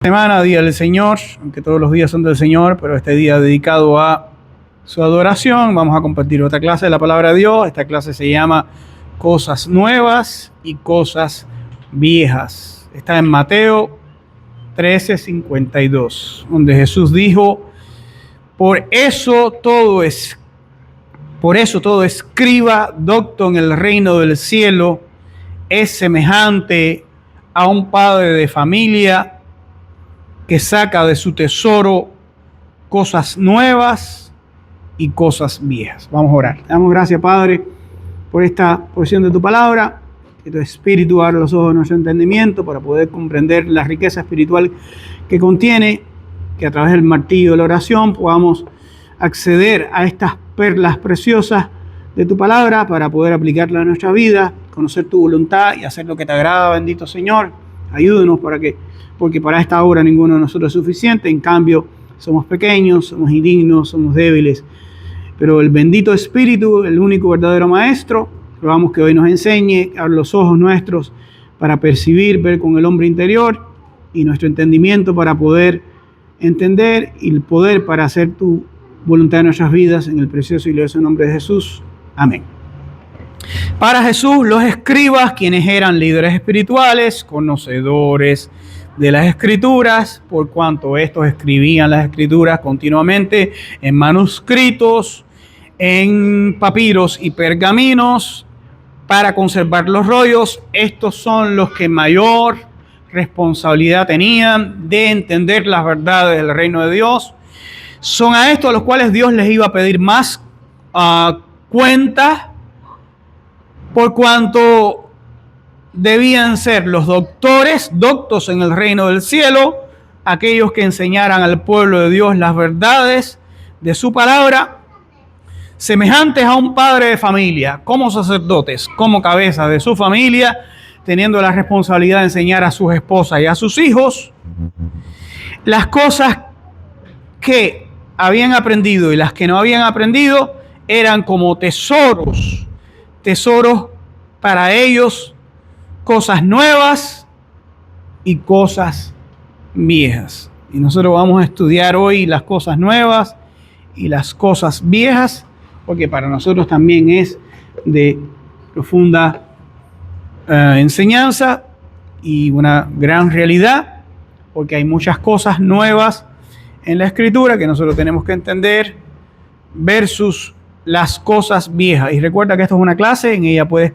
Semana, Día del Señor, aunque todos los días son del Señor, pero este día dedicado a su adoración. Vamos a compartir otra clase de la Palabra de Dios. Esta clase se llama Cosas Nuevas y Cosas Viejas. Está en Mateo 13:52, donde Jesús dijo: por eso todo escriba docto en el reino del cielo es semejante a un padre de familia que saca de su tesoro cosas nuevas y cosas viejas. Vamos a orar. Te damos gracias, Padre, por esta porción de tu palabra. Que tu Espíritu abra los ojos de nuestro entendimiento para poder comprender la riqueza espiritual que contiene, que a través del martillo de la oración podamos acceder a estas perlas preciosas de tu palabra para poder aplicarla a nuestra vida, conocer tu voluntad y hacer lo que te agrada, bendito Señor. Ayúdenos porque para esta obra ninguno de nosotros es suficiente. En cambio, somos pequeños, somos indignos, somos débiles. Pero el bendito Espíritu, el único verdadero Maestro, rogamos que hoy nos enseñe, abra los ojos nuestros para percibir, ver con el hombre interior y nuestro entendimiento para poder entender y el poder para hacer tu voluntad en nuestras vidas, en el precioso y glorioso nombre de Jesús. Amén. Para Jesús, los escribas, quienes eran líderes espirituales, conocedores de las Escrituras, por cuanto estos escribían las Escrituras continuamente en manuscritos, en papiros y pergaminos, para conservar los rollos. Estos son los que mayor responsabilidad tenían de entender las verdades del reino de Dios. Son a estos a los cuales Dios les iba a pedir más cuentas, por cuanto debían ser los doctos en el reino del cielo, aquellos que enseñaran al pueblo de Dios las verdades de su palabra, semejantes a un padre de familia, como sacerdotes, como cabeza de su familia, teniendo la responsabilidad de enseñar a sus esposas y a sus hijos las cosas que habían aprendido, y las que no habían aprendido eran como tesoros para ellos, cosas nuevas y cosas viejas. Y nosotros vamos a estudiar hoy las cosas nuevas y las cosas viejas, porque para nosotros también es de profunda enseñanza y una gran realidad, porque hay muchas cosas nuevas en la Escritura que nosotros tenemos que entender versus las cosas viejas. Y recuerda que esto es una clase, en ella puedes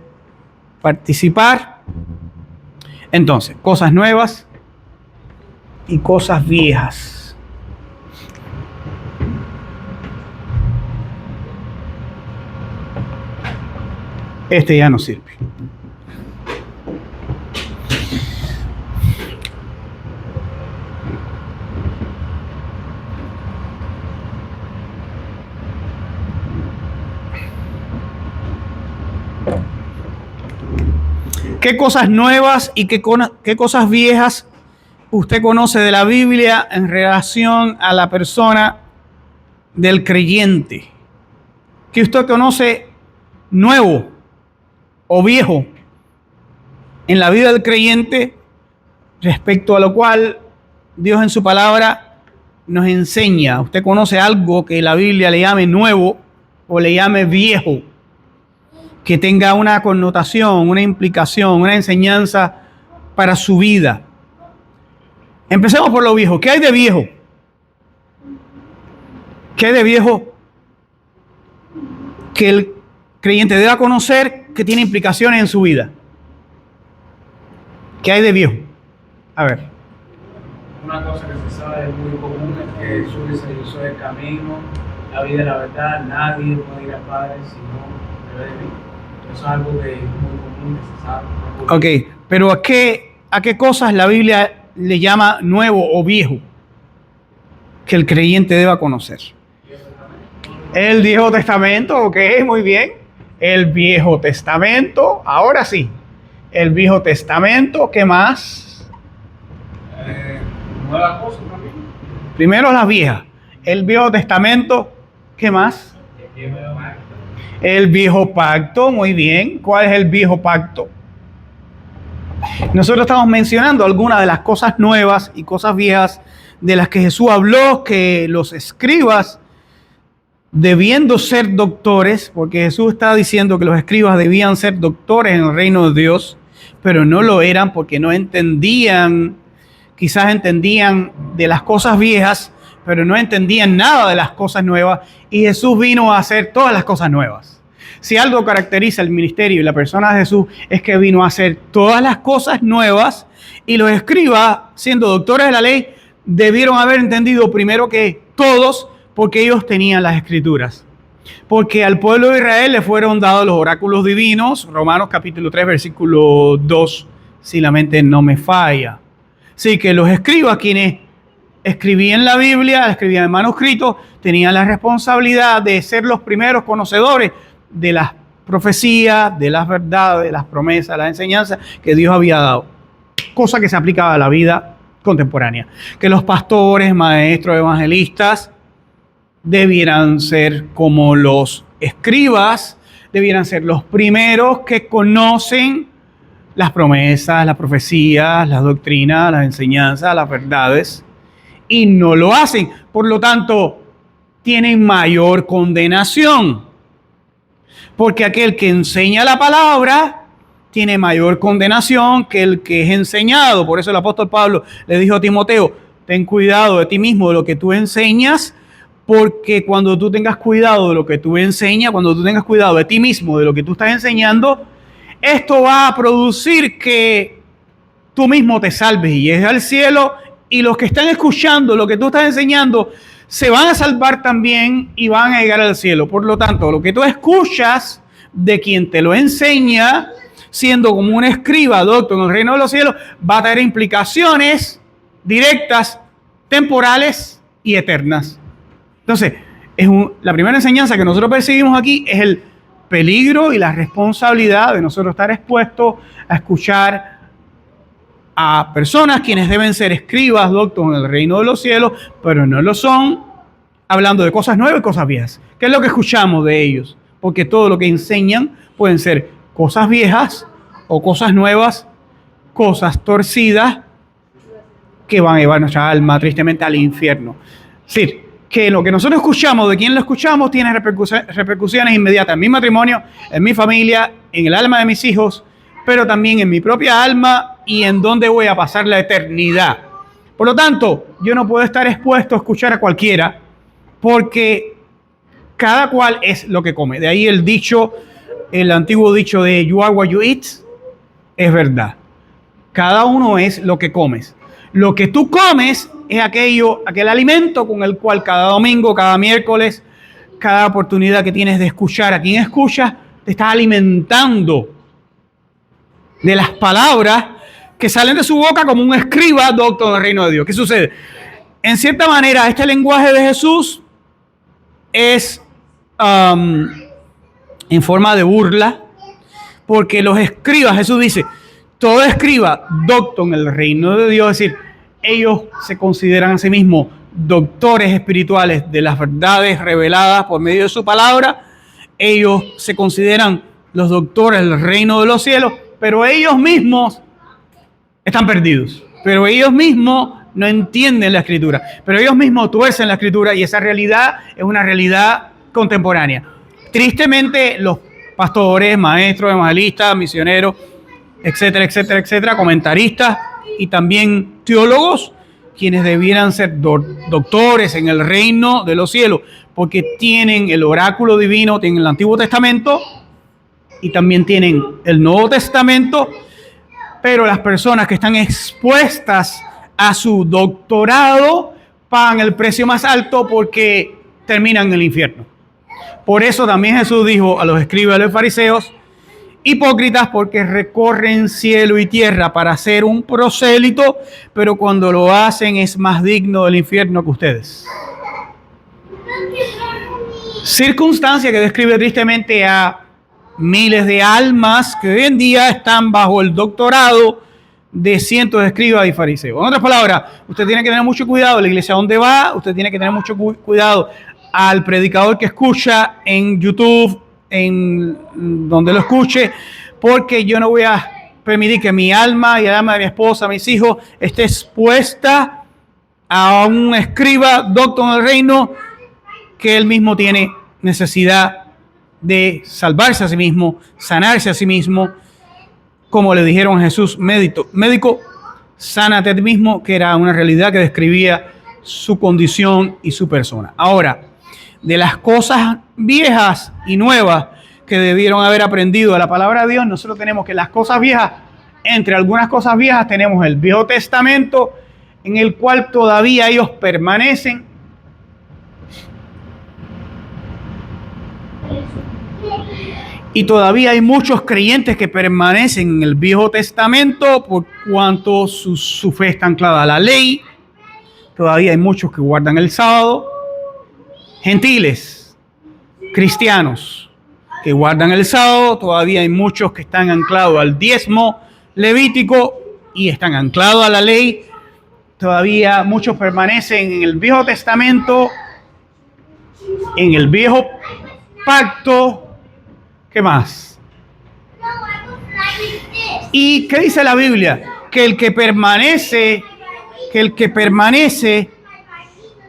participar. Entonces, cosas nuevas y cosas viejas. Este ya no sirve. ¿Qué cosas nuevas y qué cosas viejas usted conoce de la Biblia en relación a la persona del creyente? ¿Qué usted conoce nuevo o viejo en la vida del creyente, respecto a lo cual Dios en su palabra nos enseña? ¿Usted conoce algo que la Biblia le llame nuevo o le llame viejo, que tenga una connotación, una implicación, una enseñanza para su vida? Empecemos por lo viejo. ¿Qué hay de viejo? ¿Qué hay de viejo que el creyente deba conocer, que tiene implicaciones en su vida? ¿Qué hay de viejo? A ver. Una cosa que se sabe muy común es que Jesús se hizo el camino, la vida y la verdad. Nadie puede ir al Padre si no debe de mí. Eso es algo que es muy común, que se sabe. Ok, pero ¿a qué cosas la Biblia le llama nuevo o viejo que el creyente deba conocer? El Viejo Testamento, ok, muy bien. El Viejo Testamento, ahora sí. El Viejo Testamento, ¿qué más? Nuevas cosas también. Primero las viejas. El Viejo Testamento, ¿qué más? El Viejo Pacto, muy bien. ¿Cuál es el Viejo Pacto? Nosotros estamos mencionando algunas de las cosas nuevas y cosas viejas de las que Jesús habló, que los escribas, debiendo ser doctores, porque Jesús estaba diciendo que los escribas debían ser doctores en el reino de Dios, pero no lo eran porque no entendían, quizás entendían de las cosas viejas, pero no entendían nada de las cosas nuevas, y Jesús vino a hacer todas las cosas nuevas. Si algo caracteriza el ministerio y la persona de Jesús es que vino a hacer todas las cosas nuevas, y los escribas, siendo doctores de la ley, debieron haber entendido primero que todos, porque ellos tenían las escrituras. Porque al pueblo de Israel le fueron dados los oráculos divinos, Romanos capítulo 3, versículo 2, si la mente no me falla. Así que los escribas, quienes escribían la Biblia, escribían en manuscrito, tenían la responsabilidad de ser los primeros conocedores de las profecías, de las verdades, de las promesas, las enseñanzas que Dios había dado. Cosa que se aplicaba a la vida contemporánea. Que los pastores, maestros, evangelistas debieran ser como los escribas, debieran ser los primeros que conocen las promesas, las profecías, las doctrinas, las enseñanzas, las verdades, y no lo hacen. Por lo tanto, tienen mayor condenación. Porque aquel que enseña la palabra tiene mayor condenación que el que es enseñado. Por eso el apóstol Pablo le dijo a Timoteo, ten cuidado de ti mismo, de lo que tú enseñas, porque cuando tú tengas cuidado de lo que tú enseñas, cuando tú tengas cuidado de ti mismo, de lo que tú estás enseñando, esto va a producir que tú mismo te salves y llegues al cielo, y los que están escuchando lo que tú estás enseñando se van a salvar también y van a llegar al cielo. Por lo tanto, lo que tú escuchas de quien te lo enseña, siendo como un escriba, doctor en el reino de los cielos, va a tener implicaciones directas, temporales y eternas. Entonces, la primera enseñanza que nosotros percibimos aquí es el peligro y la responsabilidad de nosotros estar expuestos a escuchar a personas quienes deben ser escribas, doctores en el reino de los cielos, pero no lo son, hablando de cosas nuevas y cosas viejas. ¿Qué es lo que escuchamos de ellos? Porque todo lo que enseñan pueden ser cosas viejas o cosas nuevas, cosas torcidas que van a llevar nuestra alma tristemente al infierno. Es decir, que lo que nosotros escuchamos, de quien lo escuchamos, tiene repercusiones inmediatas en mi matrimonio, en mi familia, en el alma de mis hijos, pero también en mi propia alma y en dónde voy a pasar la eternidad. Por lo tanto, yo no puedo estar expuesto a escuchar a cualquiera, porque cada cual es lo que come. De ahí el dicho, el antiguo dicho de you are what you eat, es verdad. Cada uno es lo que comes. Lo que tú comes es aquel alimento con el cual cada domingo, cada miércoles, cada oportunidad que tienes de escuchar a quien escucha, te estás alimentando de las palabras que salen de su boca como un escriba doctor del reino de Dios. ¿Qué sucede? En cierta manera, este lenguaje de Jesús es en forma de burla, porque los escribas, Jesús dice, todo escriba doctor en el reino de Dios, es decir, ellos se consideran a sí mismos doctores espirituales de las verdades reveladas por medio de su palabra. Ellos se consideran los doctores del reino de los cielos, pero ellos mismos están perdidos. Pero ellos mismos no entienden la escritura. Pero ellos mismos tuercen la escritura, y esa realidad es una realidad contemporánea. Tristemente, los pastores, maestros, evangelistas, misioneros, etcétera, etcétera, etcétera, comentaristas y también teólogos, quienes debieran ser doctores en el reino de los cielos, porque tienen el oráculo divino, tienen el Antiguo Testamento y también tienen el Nuevo Testamento, pero las personas que están expuestas a su doctorado pagan el precio más alto porque terminan en el infierno. Por eso también Jesús dijo a los escribas y a los fariseos, hipócritas, porque recorren cielo y tierra para ser un prosélito, pero cuando lo hacen es más digno del infierno que ustedes. Circunstancia que describe tristemente a miles de almas que hoy en día están bajo el doctorado de cientos de escribas y fariseos. En otras palabras, usted tiene que tener mucho cuidado a la iglesia donde va, usted tiene que tener mucho cuidado al predicador que escucha en YouTube, en donde lo escuche, porque yo no voy a permitir que mi alma y el alma de mi esposa, mis hijos, esté expuesta a un escriba, doctor en el reino, que él mismo tiene necesidad de salvarse a sí mismo, sanarse a sí mismo, como le dijeron a Jesús, médico, sánate a ti mismo, que era una realidad que describía su condición y su persona. Ahora, de las cosas viejas y nuevas que debieron haber aprendido de la palabra de Dios, nosotros tenemos que las cosas viejas, entre algunas cosas viejas tenemos el Viejo Testamento, en el cual todavía ellos permanecen. Y todavía hay muchos creyentes que permanecen en el Viejo Testamento por cuanto su fe está anclada a la ley. Todavía hay muchos que guardan el sábado. Gentiles, cristianos que guardan el sábado. Todavía hay muchos que están anclados al diezmo levítico y están anclados a la ley. Todavía muchos permanecen en el Viejo Testamento, en el Viejo Pacto. ¿Qué más? ¿Y qué dice la Biblia? Que el que permanece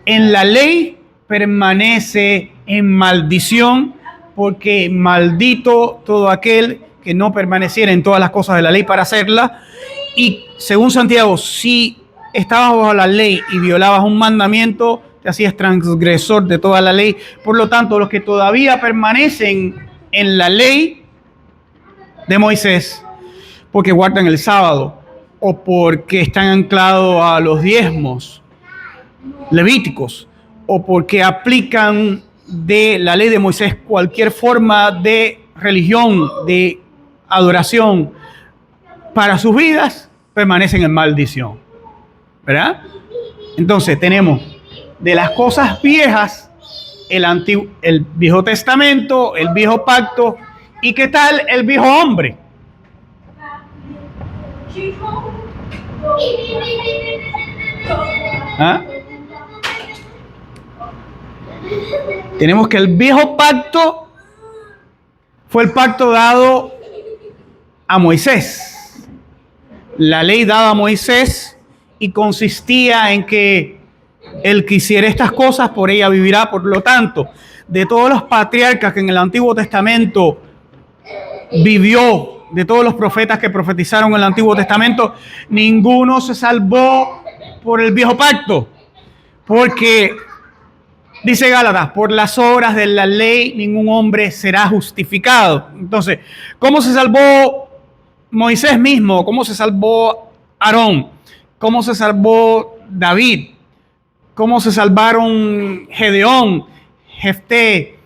en la ley permanece en maldición, porque maldito todo aquel que no permaneciera en todas las cosas de la ley para hacerlas. Y según Santiago, si estabas bajo la ley y violabas un mandamiento, te hacías transgresor de toda la ley. Por lo tanto, los que todavía permanecen en la ley de Moisés, porque guardan el sábado o porque están anclados a los diezmos levíticos o porque aplican de la ley de Moisés cualquier forma de religión, de adoración para sus vidas, permanecen en maldición, ¿verdad? Entonces tenemos de las cosas viejas el Viejo Testamento, el Viejo Pacto, y ¿qué tal el viejo hombre? ¿Ah? Tenemos que el Viejo Pacto fue el pacto dado a Moisés, la ley dada a Moisés, y consistía en que el que hiciera estas cosas, por ella vivirá. Por lo tanto, de todos los patriarcas que en el Antiguo Testamento vivió, de todos los profetas que profetizaron en el Antiguo Testamento, ninguno se salvó por el Viejo Pacto, porque dice Gálatas, por las obras de la ley ningún hombre será justificado. Entonces, ¿cómo se salvó Moisés mismo? ¿Cómo se salvó Aarón? ¿Cómo se salvó David? ¿Cómo se salvaron Gedeón, Jefté?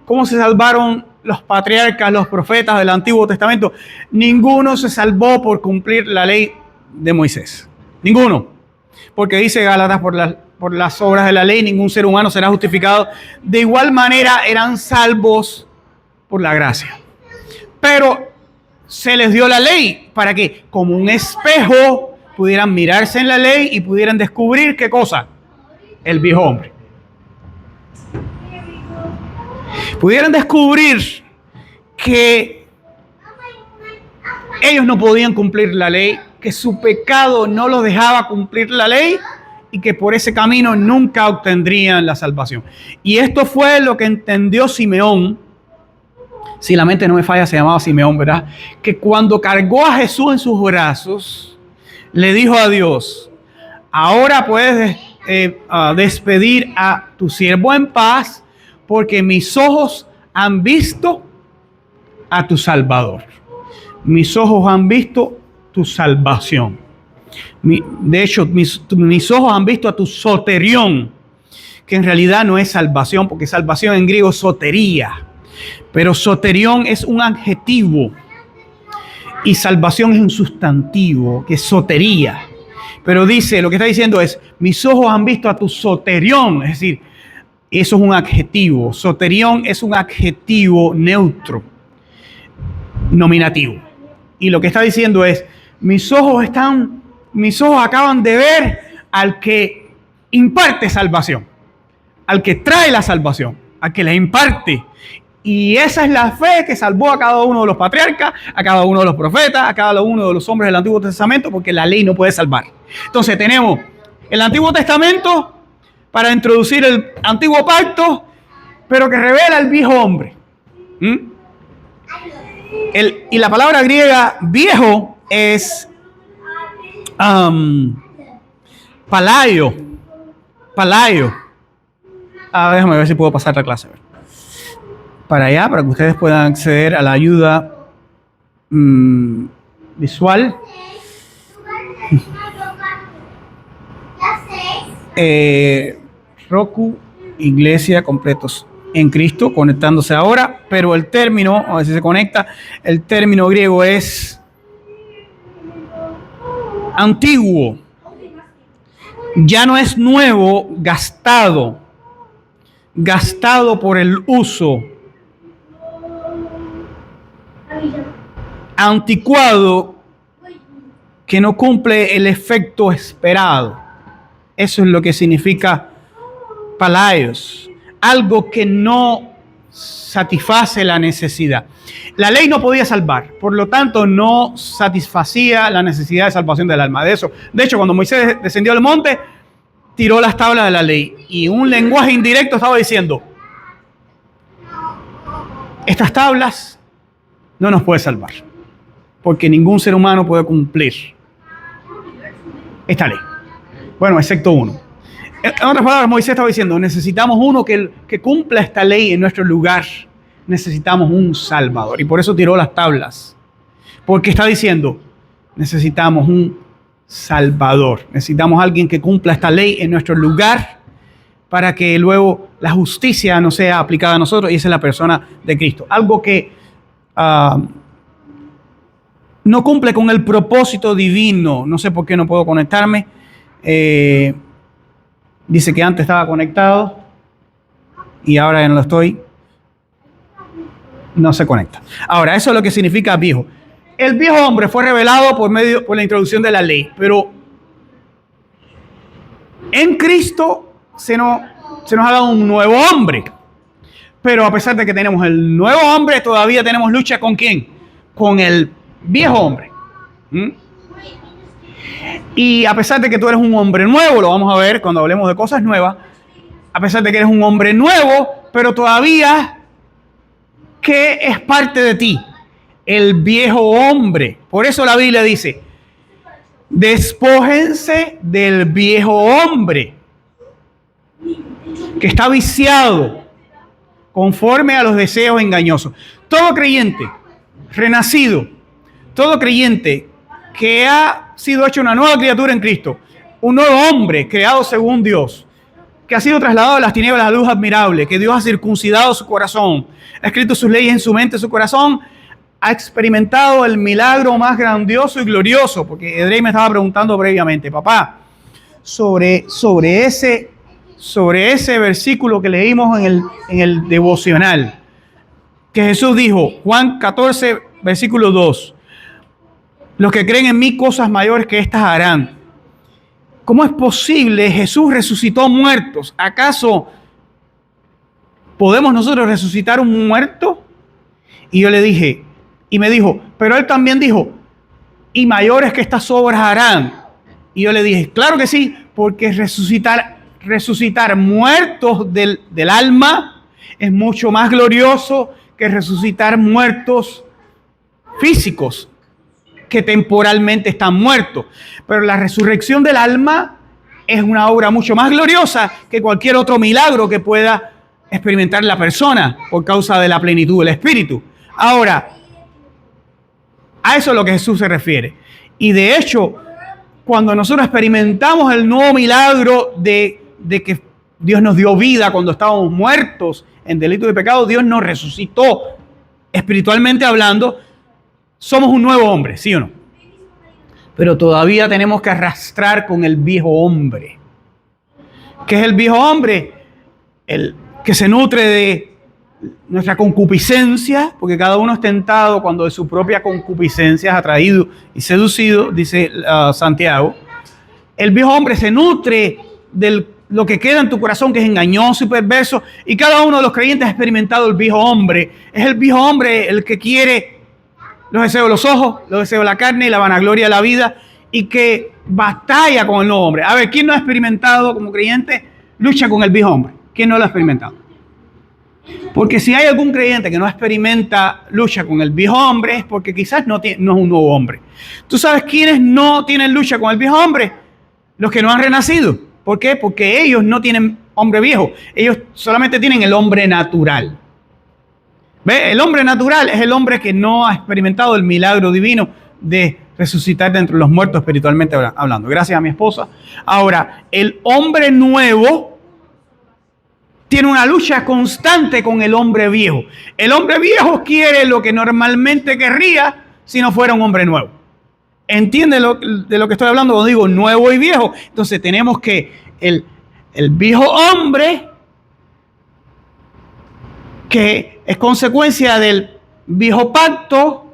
¿Cómo se salvaron los patriarcas, los profetas del Antiguo Testamento? Ninguno se salvó por cumplir la ley de Moisés. Ninguno. Porque dice Gálatas, por las obras de la ley ningún ser humano será justificado. De igual manera eran salvos por la gracia. Pero se les dio la ley para que, como un espejo, pudieran mirarse en la ley y pudieran descubrir ¿qué cosa? El viejo hombre. Pudieran descubrir que ellos no podían cumplir la ley, que su pecado no los dejaba cumplir la ley y que por ese camino nunca obtendrían la salvación. Y esto fue lo que entendió Simeón. Si la mente no me falla, se llamaba Simeón, ¿verdad? Que cuando cargó a Jesús en sus brazos, le dijo a Dios: ahora puedes despedir a tu siervo en paz, porque mis ojos han visto a tu Salvador. Mis ojos han visto tu salvación. De hecho, mis ojos han visto a tu soterión, que en realidad no es salvación, porque salvación en griego es sotería. Pero soterión es un adjetivo y salvación es un sustantivo, que es sotería. Pero dice, lo que está diciendo es: mis ojos han visto a tu soterión. Es decir, eso es un adjetivo. Soterión es un adjetivo neutro, nominativo. Y lo que está diciendo es: mis ojos acaban de ver al que imparte salvación, al que trae la salvación, al que la imparte. Y esa es la fe que salvó a cada uno de los patriarcas, a cada uno de los profetas, a cada uno de los hombres del Antiguo Testamento, porque la ley no puede salvar. Entonces tenemos el Antiguo Testamento para introducir el Antiguo Pacto, pero que revela el viejo hombre. Y la palabra griega viejo es palaio. Déjame ver si puedo pasar la clase. Para allá, para que ustedes puedan acceder a la ayuda visual. Roku, iglesia, completos en Cristo, conectándose ahora, pero el término, a ver si se conecta, el término griego es antiguo. Ya no es nuevo, gastado por el uso. Anticuado, que no cumple el efecto esperado. Eso es lo que significa palaios, algo que no satisface la necesidad. La ley no podía salvar, por lo tanto no satisfacía la necesidad de salvación del alma. De hecho, cuando Moisés descendió al monte, tiró las tablas de la ley y un lenguaje indirecto estaba diciendo: estas tablas no nos pueden salvar, porque ningún ser humano puede cumplir esta ley. Bueno, excepto uno. En otras palabras, Moisés estaba diciendo: necesitamos uno que cumpla esta ley en nuestro lugar. Necesitamos un Salvador. Y por eso tiró las tablas. Porque está diciendo: necesitamos un Salvador. Necesitamos alguien que cumpla esta ley en nuestro lugar para que luego la justicia no sea aplicada a nosotros. Y esa es la persona de Cristo. Algo que no cumple con el propósito divino. No sé por qué no puedo conectarme. Dice que antes estaba conectado y ahora ya no lo estoy. No se conecta. Ahora, eso es lo que significa viejo. El viejo hombre fue revelado por la introducción de la ley, pero en Cristo se nos ha dado un nuevo hombre. Pero a pesar de que tenemos el nuevo hombre, todavía tenemos lucha ¿con quién? Con el viejo hombre. Y a pesar de que tú eres un hombre nuevo, lo vamos a ver cuando hablemos de cosas nuevas, a pesar de que eres un hombre nuevo, pero todavía, ¿qué es parte de ti? El viejo hombre. Por eso la Biblia dice: despójense del viejo hombre, que está viciado conforme a los deseos engañosos. Todo creyente renacido, todo creyente que ha sido hecho una nueva criatura en Cristo, un nuevo hombre creado según Dios, que ha sido trasladado de las tinieblas a la luz admirable, que Dios ha circuncidado su corazón, ha escrito sus leyes en su mente, en su corazón, ha experimentado el milagro más grandioso y glorioso. Porque Edrey me estaba preguntando previamente: papá, sobre ese versículo que leímos en el devocional, que Jesús dijo, Juan 14, versículo 2, los que creen en mí cosas mayores que estas harán. ¿Cómo es posible? Jesús resucitó muertos. ¿Acaso podemos nosotros resucitar un muerto? Y yo le dije, y me dijo, pero él también dijo, y mayores que estas obras harán. Y yo le dije, claro que sí, porque resucitar muertos del alma es mucho más glorioso que resucitar muertos físicos, que temporalmente están muertos. Pero la resurrección del alma es una obra mucho más gloriosa que cualquier otro milagro que pueda experimentar la persona por causa de la plenitud del Espíritu. Ahora, a eso es lo que Jesús se refiere. Y de hecho, cuando nosotros experimentamos el nuevo milagro de que Dios nos dio vida cuando estábamos muertos en delitos y pecados, Dios nos resucitó espiritualmente hablando. Somos un nuevo hombre, ¿sí o no? Pero todavía tenemos que arrastrar con el viejo hombre. ¿Qué es el viejo hombre? El que se nutre de nuestra concupiscencia, porque cada uno es tentado cuando de su propia concupiscencia es atraído y seducido, dice Santiago. El viejo hombre se nutre del lo que queda en tu corazón, que es engañoso y perverso. Y cada uno de los creyentes ha experimentado el viejo hombre. Es el viejo hombre el que quiere los deseos de los ojos, los deseos de la carne y la vanagloria de la vida, y que batalla con el nuevo hombre. A ver, ¿quién no ha experimentado como creyente lucha con el viejo hombre? ¿Quién no lo ha experimentado? Porque si hay algún creyente que no experimenta lucha con el viejo hombre, es porque quizás no es un nuevo hombre. ¿Tú sabes quiénes no tienen lucha con el viejo hombre? Los que no han renacido. ¿Por qué? Porque ellos no tienen hombre viejo. Ellos solamente tienen el hombre natural. ¿Ve? El hombre natural es el hombre que no ha experimentado el milagro divino de resucitar de entre los muertos espiritualmente hablando. Gracias a mi esposa. Ahora, el hombre nuevo tiene una lucha constante con el hombre viejo. El hombre viejo quiere lo que normalmente querría si no fuera un hombre nuevo. ¿Entiende de lo que estoy hablando cuando digo nuevo y viejo? Entonces tenemos que el viejo hombre, que es consecuencia del viejo pacto,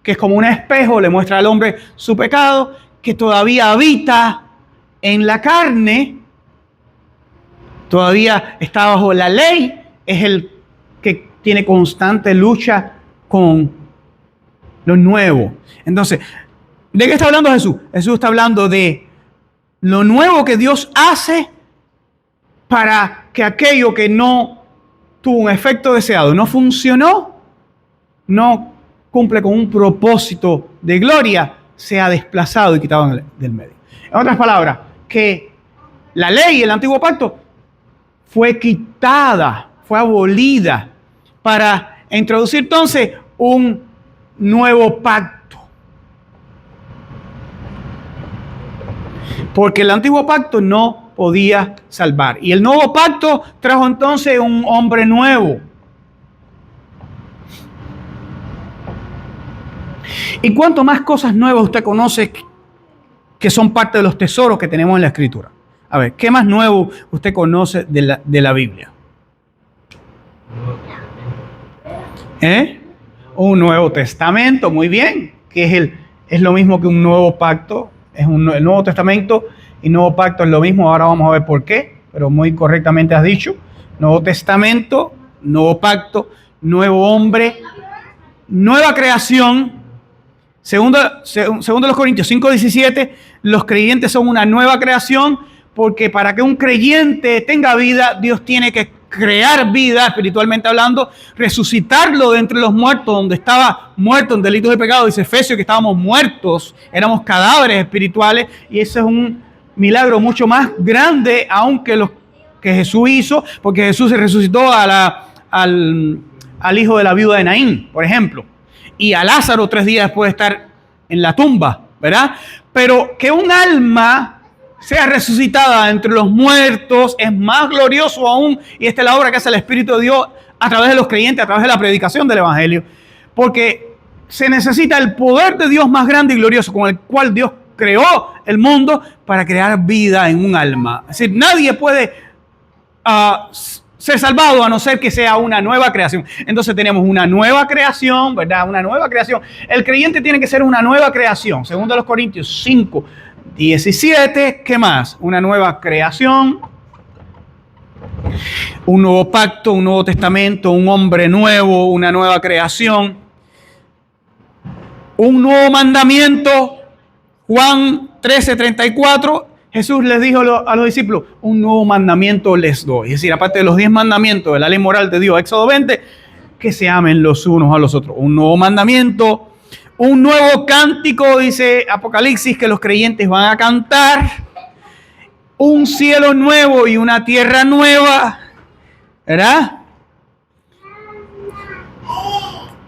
que es como un espejo, le muestra al hombre su pecado, que todavía habita en la carne, todavía está bajo la ley, es el que tiene constante lucha con lo nuevo. Entonces, ¿de qué está hablando Jesús? Jesús está hablando de lo nuevo que Dios hace para que aquello que no tuvo un efecto deseado, no funcionó, no cumple con un propósito de gloria, sea desplazado y quitado del medio. En otras palabras, que la ley, el antiguo pacto, fue quitada, fue abolida para introducir entonces un nuevo pacto. Porque el antiguo pacto no podía salvar. Y el nuevo pacto trajo entonces un hombre nuevo. ¿Y cuánto más cosas nuevas usted conoce que son parte de los tesoros que tenemos en la Escritura? A ver, ¿qué más nuevo usted conoce de la Biblia? Un Nuevo Testamento, muy bien, que es lo mismo que un nuevo pacto. El Nuevo Testamento y Nuevo Pacto es lo mismo. Ahora vamos a ver por qué, pero muy correctamente has dicho. Nuevo Testamento, Nuevo Pacto, nuevo hombre, nueva creación. Segundo los Corintios 5:17, los creyentes son una nueva creación, porque para que un creyente tenga vida, Dios tiene que crear vida, espiritualmente hablando, resucitarlo de entre los muertos, donde estaba muerto en delitos de pecado. Dice Efesios que estábamos muertos, éramos cadáveres espirituales, y ese es un milagro mucho más grande aún que lo que Jesús hizo, porque Jesús se resucitó al hijo de la viuda de Naín, por ejemplo, y a Lázaro 3 días después de estar en la tumba, ¿verdad? Pero que un alma sea resucitada entre los muertos es más glorioso aún, y esta es la obra que hace el Espíritu de Dios a través de los creyentes, a través de la predicación del Evangelio, porque se necesita el poder de Dios más grande y glorioso con el cual Dios creó el mundo para crear vida en un alma. Es decir, nadie puede ser salvado a no ser que sea una nueva creación. Entonces tenemos una nueva creación, ¿verdad? Una nueva creación. El creyente tiene que ser una nueva creación. Segundo los Corintios 5:17, ¿qué más? Una nueva creación, un nuevo pacto, un nuevo testamento, un hombre nuevo, una nueva creación, un nuevo mandamiento. Juan 13:34, Jesús les dijo a los discípulos, un nuevo mandamiento les doy. Es decir, aparte de los 10 mandamientos de la ley moral de Dios, Éxodo 20, que se amen los unos a los otros. Un nuevo mandamiento. Un nuevo cántico, dice Apocalipsis, que los creyentes van a cantar. Un cielo nuevo y una tierra nueva, ¿verdad?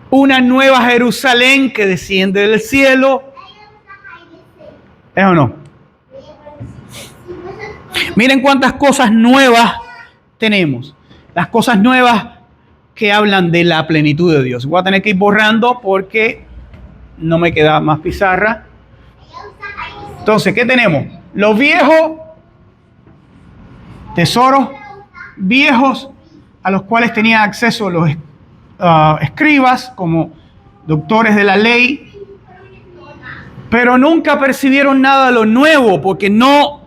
Una nueva Jerusalén que desciende del cielo. ¿Es o no? Miren cuántas cosas nuevas tenemos. Las cosas nuevas que hablan de la plenitud de Dios. Voy a tener que ir borrando porque no me queda más pizarra. Entonces, ¿qué tenemos? Los viejos tesoros viejos a los cuales tenían acceso los escribas como doctores de la ley, pero nunca percibieron nada de lo nuevo porque no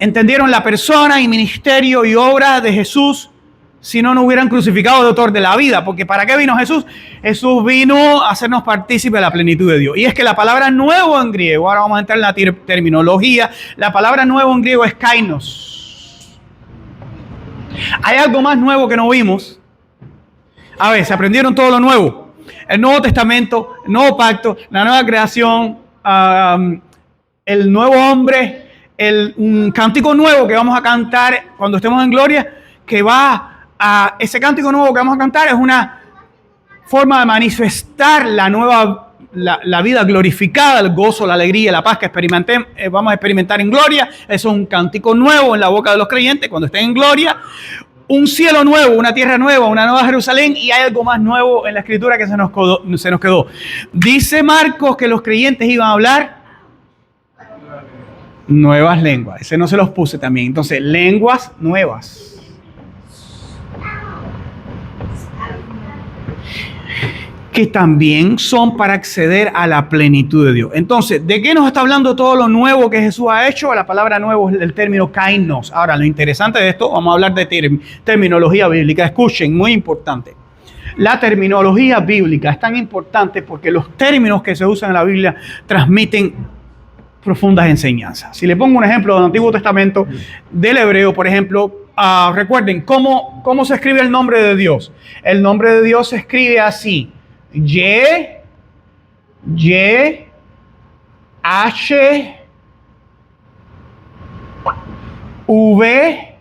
entendieron la persona y ministerio y obra de Jesús si no hubieran crucificado al autor de la vida. Porque ¿para qué vino Jesús? Jesús vino a hacernos partícipes de la plenitud de Dios. Y es que la palabra nuevo en griego, ahora vamos a entrar en la terminología, la palabra nuevo en griego es kainos. Hay algo más nuevo que no vimos. A ver, se aprendieron todo lo nuevo. El Nuevo Testamento, el Nuevo Pacto, la nueva creación, el nuevo hombre, un cántico nuevo que vamos a cantar cuando estemos en gloria, que va a ese cántico nuevo que vamos a cantar es una forma de manifestar la vida glorificada, el gozo, la alegría, la paz que vamos a experimentar en gloria. Eso es un cántico nuevo en la boca de los creyentes cuando estén en gloria. Un cielo nuevo, una tierra nueva, una nueva Jerusalén, y hay algo más nuevo en la escritura que se nos quedó. Dice Marcos que los creyentes iban a hablar nuevas lenguas. Ese no se los puse también. Entonces, lenguas nuevas. Que también son para acceder a la plenitud de Dios. Entonces, ¿de qué nos está hablando todo lo nuevo que Jesús ha hecho? La palabra nuevo es el término kainos. Ahora, lo interesante de esto, vamos a hablar de terminología bíblica. Escuchen, muy importante. La terminología bíblica es tan importante porque los términos que se usan en la Biblia transmiten profundas enseñanzas. Si le pongo un ejemplo del Antiguo Testamento, del hebreo, por ejemplo, recuerden, ¿cómo se escribe el nombre de Dios? El nombre de Dios se escribe así. Y, H, V,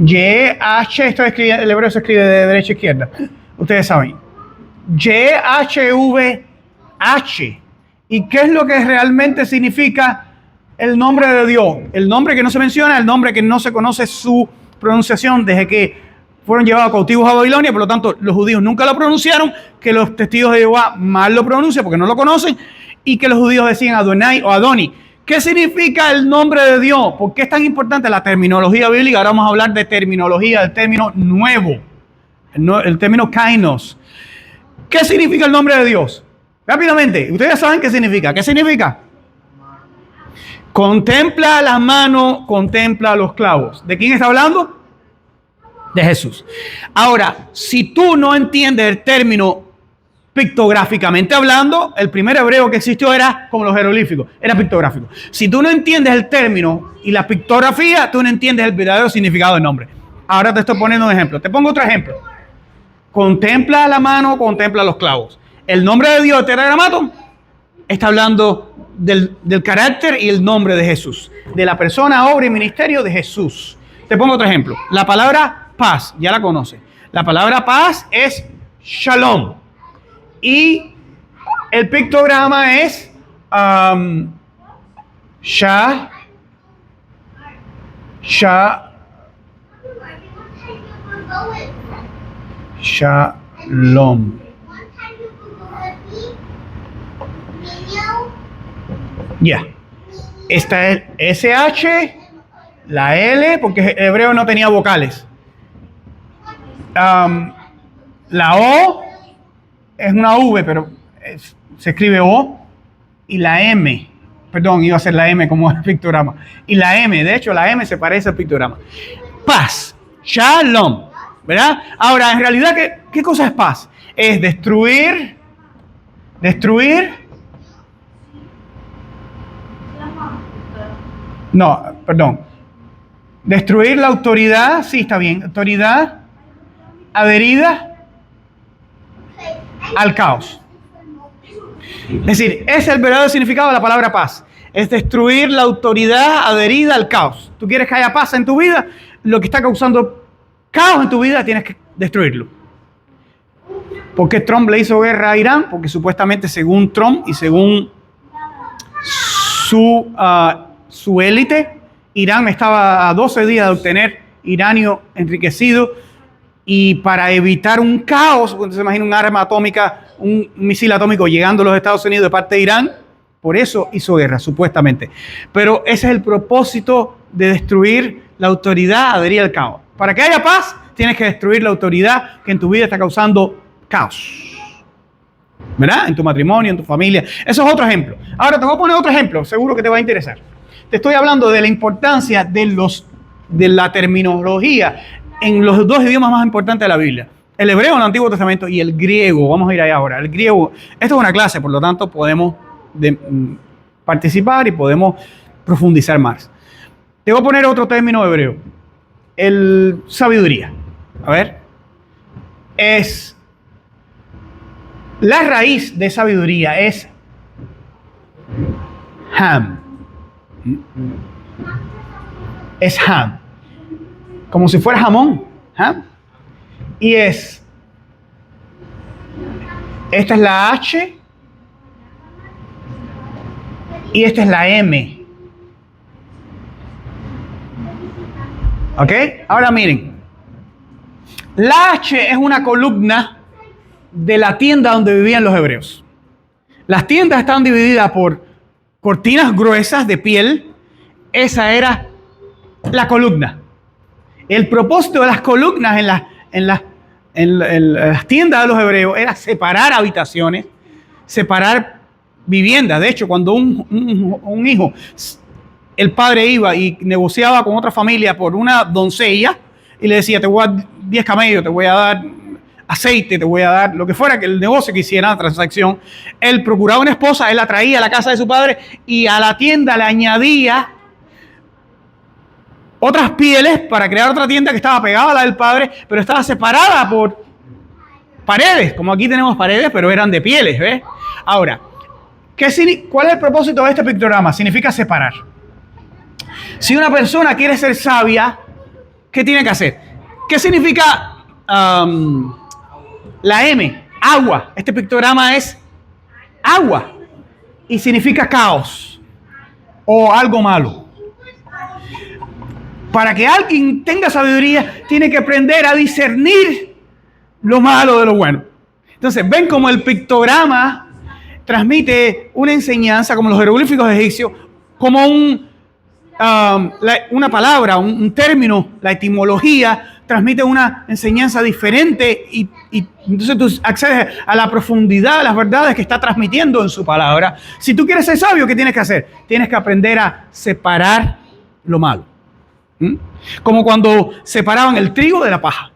Y, H, el hebreo se escribe de derecha a izquierda. Ustedes saben. Y, H, V, H. ¿Y qué es lo que realmente significa el nombre de Dios? El nombre que no se menciona, el nombre que no se conoce su pronunciación desde que fueron llevados cautivos a Babilonia. Por lo tanto, los judíos nunca lo pronunciaron, que los testigos de Jehová mal lo pronuncian porque no lo conocen, y que los judíos decían Adonai o Adoni. ¿Qué significa el nombre de Dios? ¿Por qué es tan importante la terminología bíblica? Ahora vamos a hablar de terminología, del término nuevo, el término kainos. ¿Qué significa el nombre de Dios? Rápidamente, ustedes saben qué significa. ¿Qué significa? Contempla las manos, contempla los clavos. ¿De quién está hablando? De Jesús. Ahora, si tú no entiendes el término pictográficamente hablando, el primer hebreo que existió era como los jeroglíficos, era pictográfico. Si tú no entiendes el término y la pictografía, tú no entiendes el verdadero significado del nombre. Ahora te estoy poniendo un ejemplo. Te pongo otro ejemplo. Contempla la mano, contempla los clavos. El nombre de Dios, Tetragrammaton, está hablando del carácter y el nombre de Jesús, de la persona, obra y ministerio de Jesús. Te pongo otro ejemplo. La palabra paz, ya la conoce. La palabra paz es shalom. Y el pictograma es shalom. Ya. Esta es SH, la L, porque el hebreo no tenía vocales. La O es una V, pero se escribe O. Y la M, perdón, iba a ser la M como el pictograma. Y la M, de hecho, la M se parece al pictograma. Paz, shalom, ¿verdad? Ahora, en realidad, ¿qué cosa es paz? Es destruir. No, perdón. Destruir la autoridad, sí, está bien. Autoridad adherida al caos. Es decir, ese es el verdadero significado de la palabra paz. Es destruir la autoridad adherida al caos. Tú quieres que haya paz en tu vida, lo que está causando caos en tu vida tienes que destruirlo. ¿Por qué Trump le hizo guerra a Irán? Porque supuestamente según Trump y según su élite, Irán estaba a 12 días de obtener uranio enriquecido, y para evitar un caos, cuando se imagina un arma atómica, un misil atómico llegando a los Estados Unidos de parte de Irán, por eso hizo guerra, supuestamente. Pero ese es el propósito de destruir la autoridad adherida al caos. Para que haya paz, tienes que destruir la autoridad que en tu vida está causando caos. ¿Verdad? En tu matrimonio, en tu familia. Eso es otro ejemplo. Ahora te voy a poner otro ejemplo, seguro que te va a interesar. te estoy hablando de la importancia de la terminología en los dos idiomas más importantes de la Biblia. El hebreo en el Antiguo Testamento y el griego. Vamos a ir allá ahora. El griego, esto es una clase, por lo tanto podemos participar y podemos profundizar más. Te voy a poner otro término hebreo. El sabiduría. A ver. Es la raíz de sabiduría es ham. Es ham. Como si fuera jamón. Ham. Y esta es la H y esta es la M. ¿Ok? Ahora miren. La H es una columna de la tienda donde vivían los hebreos. Las tiendas estaban divididas por cortinas gruesas de piel. Esa era la columna. El propósito de las columnas en las tiendas de los hebreos era separar habitaciones, separar viviendas. De hecho, cuando un hijo, el padre iba y negociaba con otra familia por una doncella y le decía, te voy a dar 10 camellos, te voy a dar aceite, te voy a dar lo que fuera que el negocio que hiciera, la transacción, él procuraba una esposa, él la traía a la casa de su padre y a la tienda le añadía otras pieles para crear otra tienda que estaba pegada a la del padre, pero estaba separada por paredes, como aquí tenemos paredes, pero eran de pieles, ¿ves? Ahora, ¿cuál es el propósito de este pictograma? Significa separar. Si una persona quiere ser sabia, ¿qué tiene que hacer? ¿Qué significa la M? Agua. Este pictograma es agua y significa caos o algo malo. Para que alguien tenga sabiduría, tiene que aprender a discernir lo malo de lo bueno. Entonces, ven cómo el pictograma transmite una enseñanza, como los jeroglíficos egipcios, como una palabra, un término, la etimología, transmite una enseñanza diferente y entonces tú accedes a la profundidad de las verdades que está transmitiendo en su palabra. Si tú quieres ser sabio, ¿qué tienes que hacer? Tienes que aprender a separar lo malo. Como cuando separaban el trigo de la paja.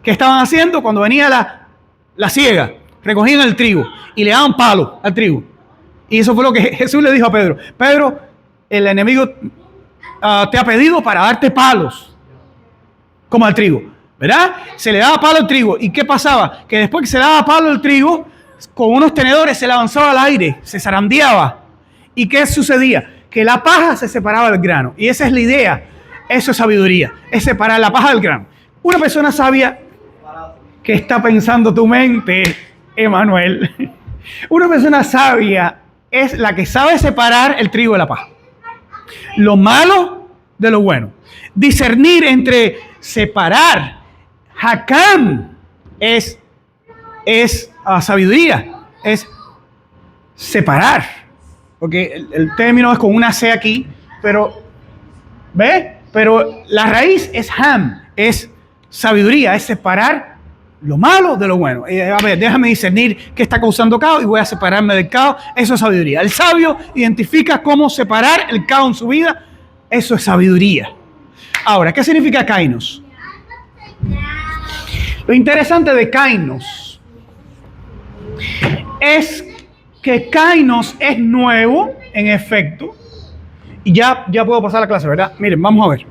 ¿Qué estaban haciendo? Cuando venía la siega, recogían el trigo y le daban palo al trigo. Y eso fue lo que Jesús le dijo a Pedro. Pedro, el enemigo te ha pedido para darte palos, como al trigo, ¿verdad? Se le daba palo al trigo. ¿Y qué pasaba? Que después que se le daba palo al trigo, con unos tenedores se le avanzaba al aire, se zarandeaba. ¿Y qué sucedía? Que la paja se separaba del grano. Y esa es la idea. Eso es sabiduría, es separar la paja del grano. Una persona sabia, ¿qué está pensando tu mente, Emanuel? Una persona sabia es la que sabe separar el trigo de la paja, lo malo de lo bueno. Discernir entre separar. Hakam es sabiduría, es separar. Porque el término es con una C aquí, pero ¿ves? Pero la raíz es ham, es sabiduría, es separar lo malo de lo bueno. A ver, déjame discernir qué está causando caos y voy a separarme del caos. Eso es sabiduría. El sabio identifica cómo separar el caos en su vida. Eso es sabiduría. Ahora, ¿qué significa kainos? Lo interesante de kainos es que kainos es nuevo, en efecto. Y ya puedo pasar la clase, ¿verdad? Miren, vamos a ver.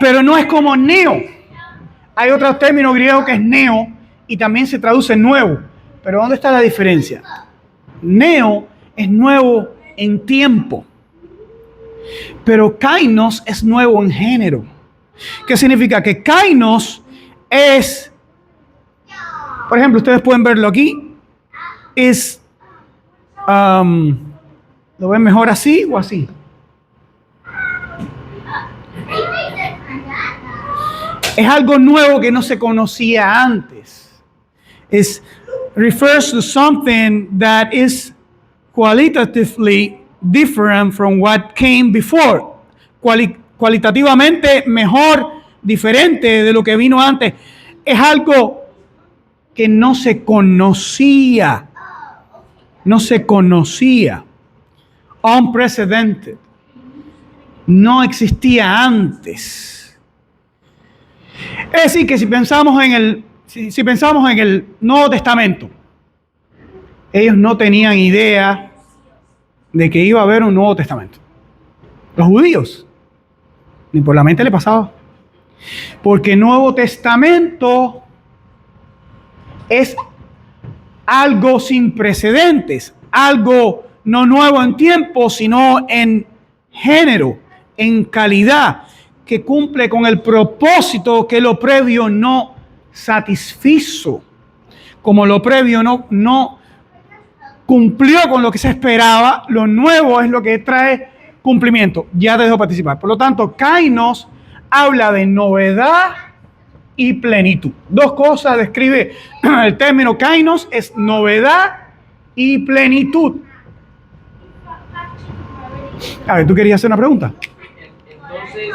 Pero no es como neo. Hay otro término griego que es neo y también se traduce nuevo. Pero ¿dónde está la diferencia? Neo es nuevo en tiempo. Pero kainos es nuevo en género. ¿Qué significa? Que kainos es, por ejemplo, ustedes pueden verlo aquí, es, ¿lo ven mejor así o así? Es algo nuevo que no se conocía antes. It refers to something that is qualitatively different from what came before. Cualitativamente mejor, diferente de lo que vino antes. Es algo que no se conocía. No se conocía. Unprecedented. no existía antes. Es decir, que si pensamos en el Nuevo Testamento, ellos no tenían idea de que iba a haber un Nuevo Testamento. Los judíos, ni por la mente le pasaba. Porque Nuevo Testamento es algo sin precedentes, algo no nuevo en tiempo, sino en género, en calidad, que cumple con el propósito que lo previo no satisfizo. Como lo previo no cumplió con lo que se esperaba, lo nuevo es lo que trae cumplimiento. Ya te dejo participar. Por lo tanto, Kainos habla de novedad y plenitud. Dos cosas describe el término Kainos, es novedad y plenitud. A ver, ¿tú querías hacer una pregunta? Entonces,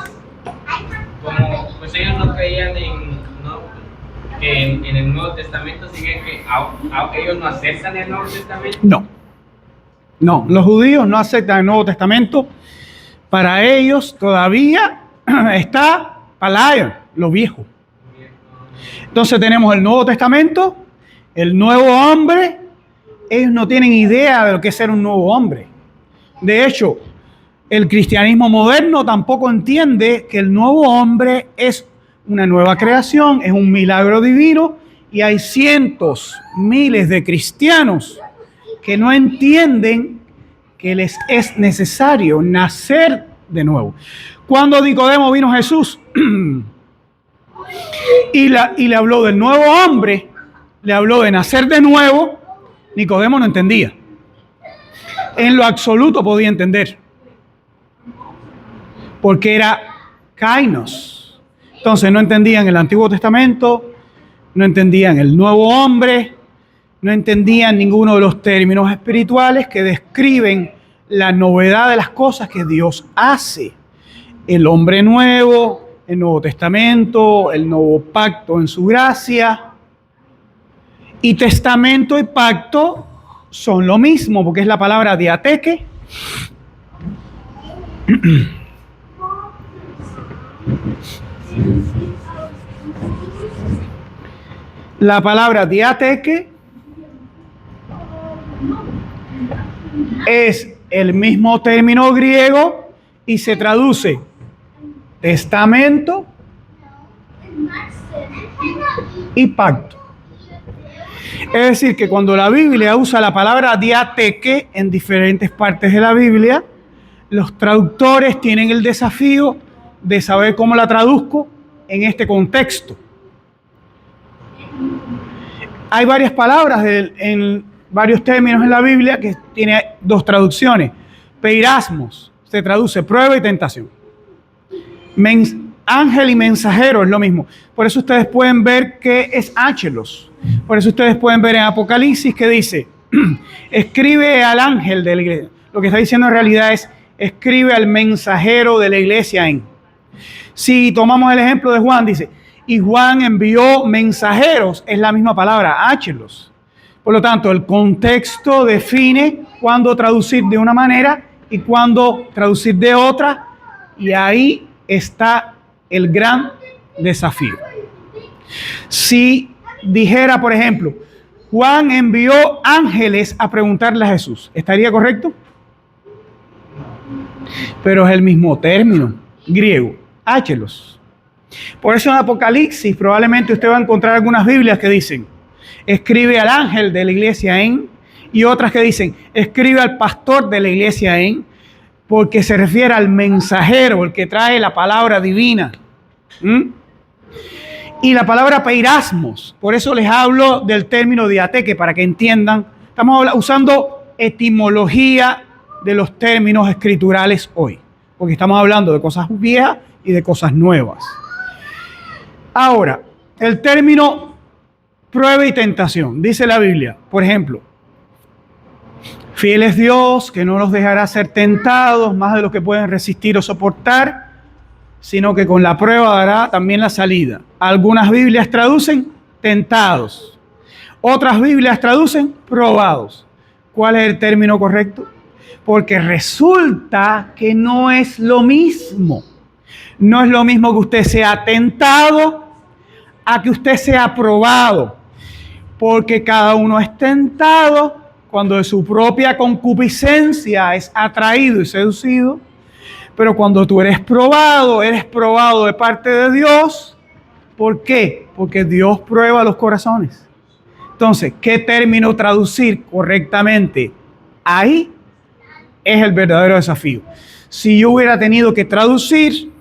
como pues ellos no creían que en el Nuevo Testamento, siguen que ellos no aceptan el Nuevo Testamento. No, los judíos no aceptan el Nuevo Testamento. Para ellos todavía está Palayo, lo viejo. Entonces tenemos el Nuevo Testamento, el nuevo hombre. Ellos no tienen idea de lo que es ser un nuevo hombre. De hecho, el cristianismo moderno tampoco entiende que el nuevo hombre es una nueva creación, es un milagro divino, y hay cientos, miles de cristianos que no entienden que les es necesario nacer de nuevo. Cuando Nicodemo vino a Jesús y le habló del nuevo hombre, le habló de nacer de nuevo, Nicodemo no entendía. En lo absoluto podía entender, porque era Kainos. Entonces no entendían el Antiguo Testamento, no entendían el nuevo hombre, no entendían ninguno de los términos espirituales que describen la novedad de las cosas que Dios hace. El hombre nuevo, el Nuevo Testamento, el nuevo pacto en su gracia. Y testamento y pacto son lo mismo, porque es la palabra diateque. La palabra diateque es el mismo término griego y se traduce testamento y pacto. Es decir, que cuando la Biblia usa la palabra diateque en diferentes partes de la Biblia, los traductores tienen el desafío de saber cómo la traduzco en este contexto. Hay varias palabras en varios términos en la Biblia que tiene dos traducciones. Peirasmos se traduce prueba y tentación. Ángel y mensajero es lo mismo. Por eso ustedes pueden ver que es ángelos. Por eso ustedes pueden ver en Apocalipsis que dice, escribe al ángel de la iglesia. Lo que está diciendo en realidad es, escribe al mensajero de la iglesia en. Si tomamos el ejemplo de Juan, dice, y Juan envió mensajeros, es la misma palabra, ángelos. Por lo tanto, el contexto define cuándo traducir de una manera y cuándo traducir de otra, y ahí está el gran desafío. Si dijera, por ejemplo, Juan envió ángeles a preguntarle a Jesús, ¿estaría correcto? Pero es el mismo término griego, ángelos. Por eso en Apocalipsis probablemente usted va a encontrar algunas Biblias que dicen, escribe al ángel de la iglesia en, y otras que dicen, escribe al pastor de la iglesia en, porque se refiere al mensajero, el que trae la palabra divina. Y la palabra peirasmos, por eso les hablo del término diateque, para que entiendan. Estamos usando etimología de los términos escriturales hoy, porque estamos hablando de cosas viejas y de cosas nuevas. Ahora, el término prueba y tentación, dice la Biblia, por ejemplo, fiel es Dios, que no los dejará ser tentados más de lo que pueden resistir o soportar, sino que con la prueba dará también la salida. Algunas Biblias traducen tentados, otras Biblias traducen probados. ¿Cuál es el término correcto? Porque resulta que no es lo mismo. No es lo mismo que usted sea tentado a que usted sea probado. Porque cada uno es tentado cuando de su propia concupiscencia es atraído y seducido. Pero cuando tú eres probado de parte de Dios. ¿Por qué? Porque Dios prueba los corazones. Entonces, ¿qué término traducir correctamente? Ahí es el verdadero desafío. Si yo hubiera tenido que traducir,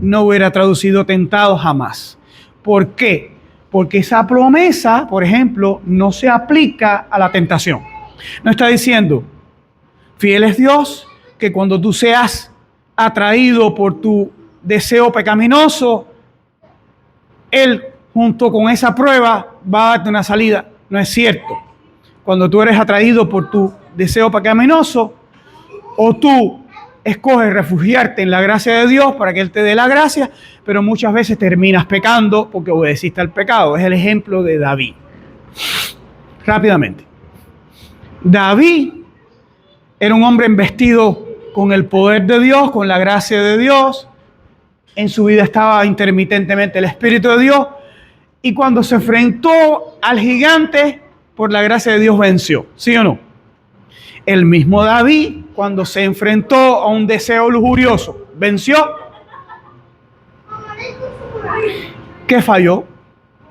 no hubiera traducido tentado jamás. ¿Por qué? Porque esa promesa, por ejemplo, no se aplica a la tentación. No está diciendo, fiel es Dios, que cuando tú seas atraído por tu deseo pecaminoso, Él, junto con esa prueba, va a darte una salida. No es cierto. Cuando tú eres atraído por tu deseo pecaminoso, o tú escoges refugiarte en la gracia de Dios para que Él te dé la gracia, pero muchas veces terminas pecando porque obedeciste al pecado. Es el ejemplo de David. Rápidamente. David era un hombre investido con el poder de Dios, con la gracia de Dios. En su vida estaba intermitentemente el Espíritu de Dios. Y cuando se enfrentó al gigante, por la gracia de Dios venció. ¿Sí o no? El mismo David, cuando se enfrentó a un deseo lujurioso, venció. ¿Qué falló?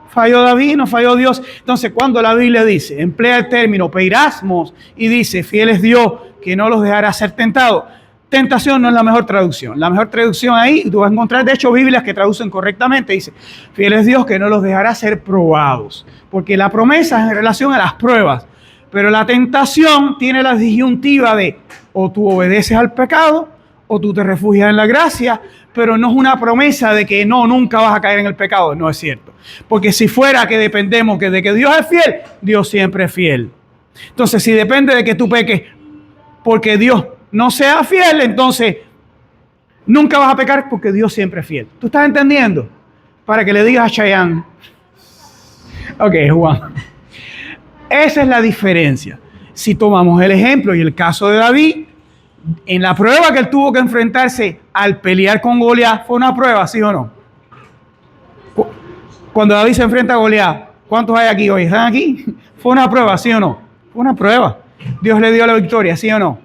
Falló David, no falló Dios. Entonces, cuando la Biblia dice, emplea el término peirasmos y dice, fiel es Dios que no los dejará ser tentados. Tentación no es la mejor traducción. La mejor traducción ahí, tú vas a encontrar, de hecho, Biblias que traducen correctamente. Dice, fiel es Dios que no los dejará ser probados. Porque la promesa es en relación a las pruebas. Pero la tentación tiene la disyuntiva de o tú obedeces al pecado o tú te refugias en la gracia, pero no es una promesa de que no, nunca vas a caer en el pecado. No es cierto. Porque si fuera que dependemos de que Dios es fiel, Dios siempre es fiel. Entonces, si depende de que tú peques porque Dios no sea fiel, entonces nunca vas a pecar porque Dios siempre es fiel. ¿Tú estás entendiendo? Para que le digas a Chayanne. Ok, Juan. Esa es la diferencia. Si tomamos el ejemplo y el caso de David, en la prueba que él tuvo que enfrentarse al pelear con Goliat, ¿fue una prueba, sí o no? Cuando David se enfrenta a Goliat, ¿cuántos hay aquí hoy? ¿Están aquí? ¿Fue una prueba, sí o no? Fue una prueba. Dios le dio la victoria, ¿sí o no?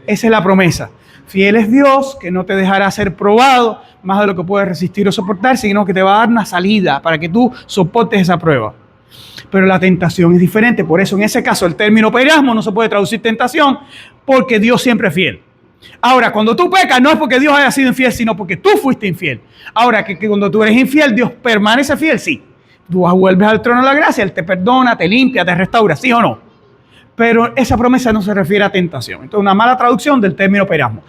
Esa es la promesa. Fiel es Dios, que no te dejará ser probado más de lo que puedes resistir o soportar, sino que te va a dar una salida para que tú soportes esa prueba. Pero la tentación es diferente. Por eso, en ese caso, el término peirasmo no se puede traducir tentación, porque Dios siempre es fiel. Ahora, cuando tú pecas, no es porque Dios haya sido infiel, sino porque tú fuiste infiel. Ahora, que cuando tú eres infiel, Dios permanece fiel, sí. Tú vuelves al trono de la gracia, Él te perdona, te limpia, te restaura, ¿sí o no? Pero esa promesa no se refiere a tentación. Entonces, una mala traducción del término peirasmo.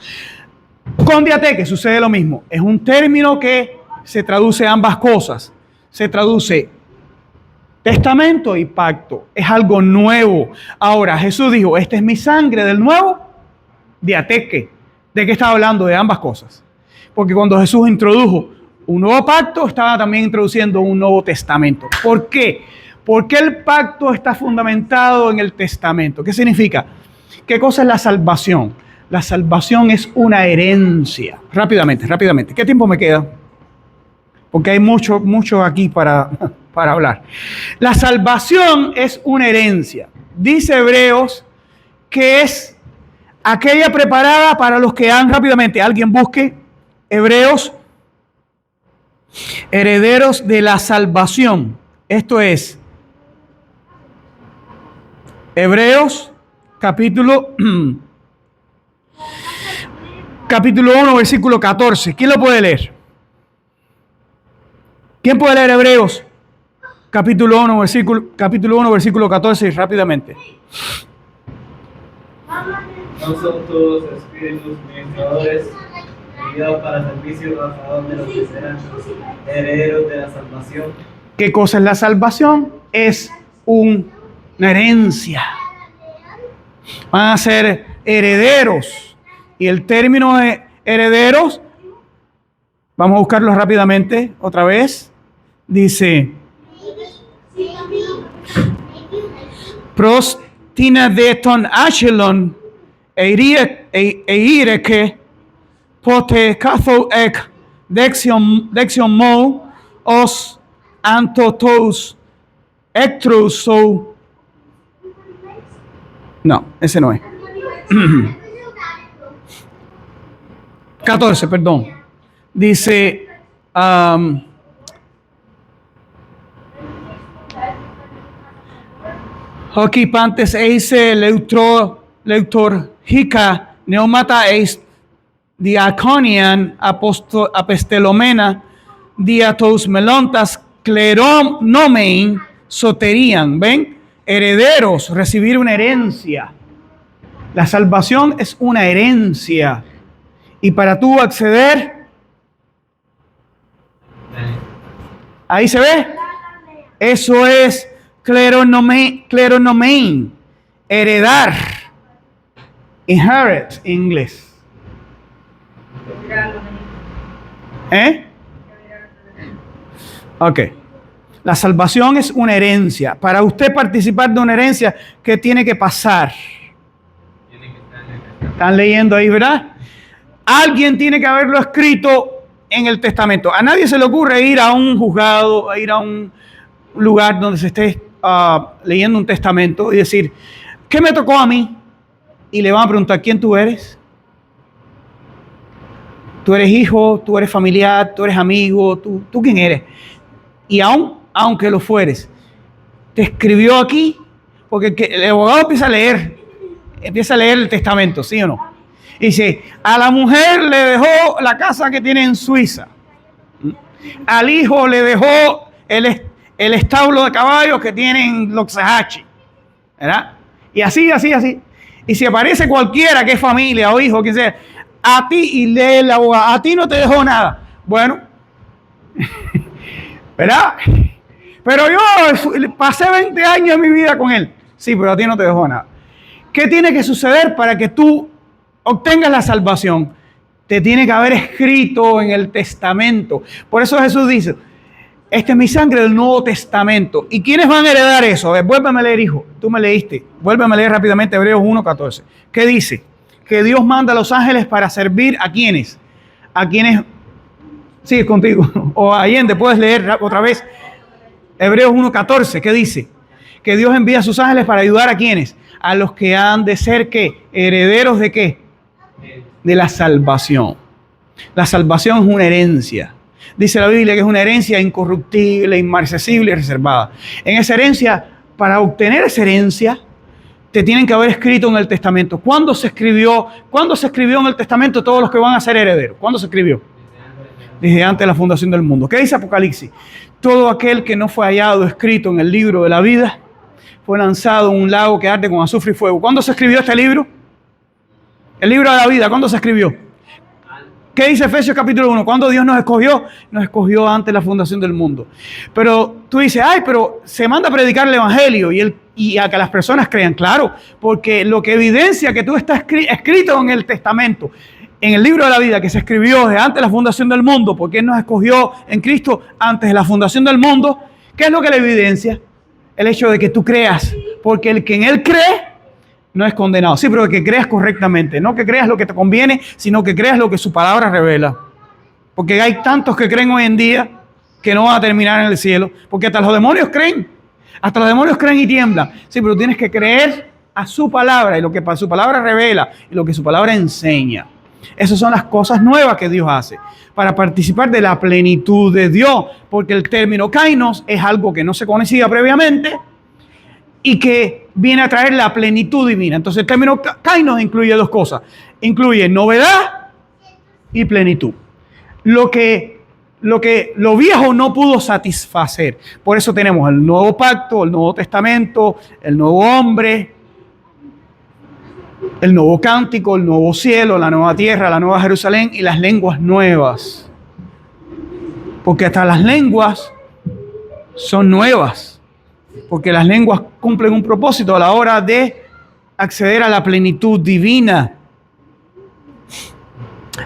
Con diateque sucede lo mismo. Es un término que se traduce ambas cosas. Se traduce testamento y pacto. Es algo nuevo. Ahora, Jesús dijo, esta es mi sangre del nuevo diateque. ¿De qué estaba hablando? De ambas cosas. Porque cuando Jesús introdujo un nuevo pacto, estaba también introduciendo un nuevo testamento. ¿Por qué? Porque el pacto está fundamentado en el testamento. ¿Qué significa? ¿Qué cosa es la salvación? La salvación es una herencia. Rápidamente. ¿Qué tiempo me queda? Porque hay mucho aquí para hablar. La salvación es una herencia. Dice Hebreos que es aquella preparada para los que han, rápidamente, alguien busque Hebreos, herederos de la salvación. Esto es Hebreos capítulo 1, versículo 14. ¿Quién lo puede leer? ¿Quién puede leer Hebreos capítulo 1, versículo 14 rápidamente? No son todos espíritus ministradores enviados para servicio a favor de los que serán herederos de la salvación. ¿Qué cosa es la salvación? Es una herencia. Van a ser herederos. Y el término de herederos, vamos a buscarlo rápidamente otra vez. Dice, prostinadeton achelon eireke pote katho ek dexion mo os antotos ectros so. No, ese no es. 14, perdón. Dice, hoci pantes eise leutorgica neomata eis diaconian apestelomena diatos melontas cleronomein soterian. ¿Ven? Herederos, recibir una herencia. La salvación es una herencia. Y para tú acceder, ahí se ve, eso es cleronomein, heredar, inherit en inglés. Ok. La salvación es una herencia. Para usted participar de una herencia, ¿qué tiene que pasar? Están leyendo ahí, ¿verdad? Alguien tiene que haberlo escrito en el testamento. A nadie se le ocurre ir a un juzgado, a ir a un lugar donde se esté leyendo un testamento y decir, ¿qué me tocó a mí? Y le van a preguntar, ¿quién tú eres? Tú eres hijo, tú eres familiar, tú eres amigo, ¿tú quién eres? Y aunque lo fueres, te escribió aquí, porque el abogado empieza a leer el testamento, ¿sí o no? Y dice, a la mujer le dejó la casa que tiene en Suiza. Al hijo le dejó el establo de caballos que tiene en Loxahatchee. ¿Verdad? Y así. Y si aparece cualquiera que es familia o hijo, quien sea, a ti y lee el abogado, a ti no te dejó nada. Bueno, ¿verdad? Pero yo pasé 20 años de mi vida con él. Sí, pero a ti no te dejó nada. ¿Qué tiene que suceder para que tú obtengas la salvación? Te tiene que haber escrito en el testamento. Por eso Jesús dice, esta es mi sangre del Nuevo Testamento. ¿Y quiénes van a heredar eso? A ver, vuélveme a leer, hijo. Tú me leíste. Vuélveme a leer rápidamente Hebreos 1:14. ¿Qué dice? Que Dios manda a los ángeles para servir a quienes. A quienes. Sí, contigo. O Allende, puedes leer otra vez. Hebreos 1:14. ¿Qué dice? Que Dios envía a sus ángeles para ayudar a quienes. A los que han de ser, ¿qué? Herederos de ¿qué? De la salvación. La salvación es una herencia. Dice la Biblia que es una herencia incorruptible, inmarcesible y reservada. En esa herencia, para obtener esa herencia, te tienen que haber escrito en el testamento. ¿Cuándo se escribió en el testamento todos los que van a ser herederos? ¿Cuándo se escribió? Desde antes de la fundación del mundo. ¿Qué dice Apocalipsis? Todo aquel que no fue hallado escrito en el libro de la vida fue lanzado en un lago que arde con azufre y fuego. ¿Cuándo se escribió este libro? El libro de la vida, ¿cuándo se escribió? ¿Qué dice Efesios capítulo 1? ¿Cuándo Dios nos escogió? Nos escogió antes de la fundación del mundo. Pero tú dices, pero se manda a predicar el evangelio y a que las personas crean. Claro, porque lo que evidencia que tú estás escrito en el testamento, en el libro de la vida que se escribió desde antes de la fundación del mundo, porque Él nos escogió en Cristo antes de la fundación del mundo, ¿qué es lo que le evidencia? El hecho de que tú creas, porque el que en Él cree no es condenado. Sí, pero que creas correctamente. No que creas lo que te conviene, sino que creas lo que su palabra revela. Porque hay tantos que creen hoy en día que no van a terminar en el cielo. Porque hasta los demonios creen. Hasta los demonios creen y tiemblan. Sí, pero tienes que creer a su palabra y lo que su palabra revela y lo que su palabra enseña. Esas son las cosas nuevas que Dios hace para participar de la plenitud de Dios. Porque el término kainos es algo que no se conocía previamente y que viene a traer la plenitud divina. Entonces el término kainos incluye dos cosas. Incluye novedad y plenitud. Lo viejo no pudo satisfacer. Por eso tenemos el nuevo pacto, el nuevo testamento, el nuevo hombre, el nuevo cántico, el nuevo cielo, la nueva tierra, la nueva Jerusalén y las lenguas nuevas. Porque hasta las lenguas son nuevas. Porque las lenguas cumplen un propósito a la hora de acceder a la plenitud divina.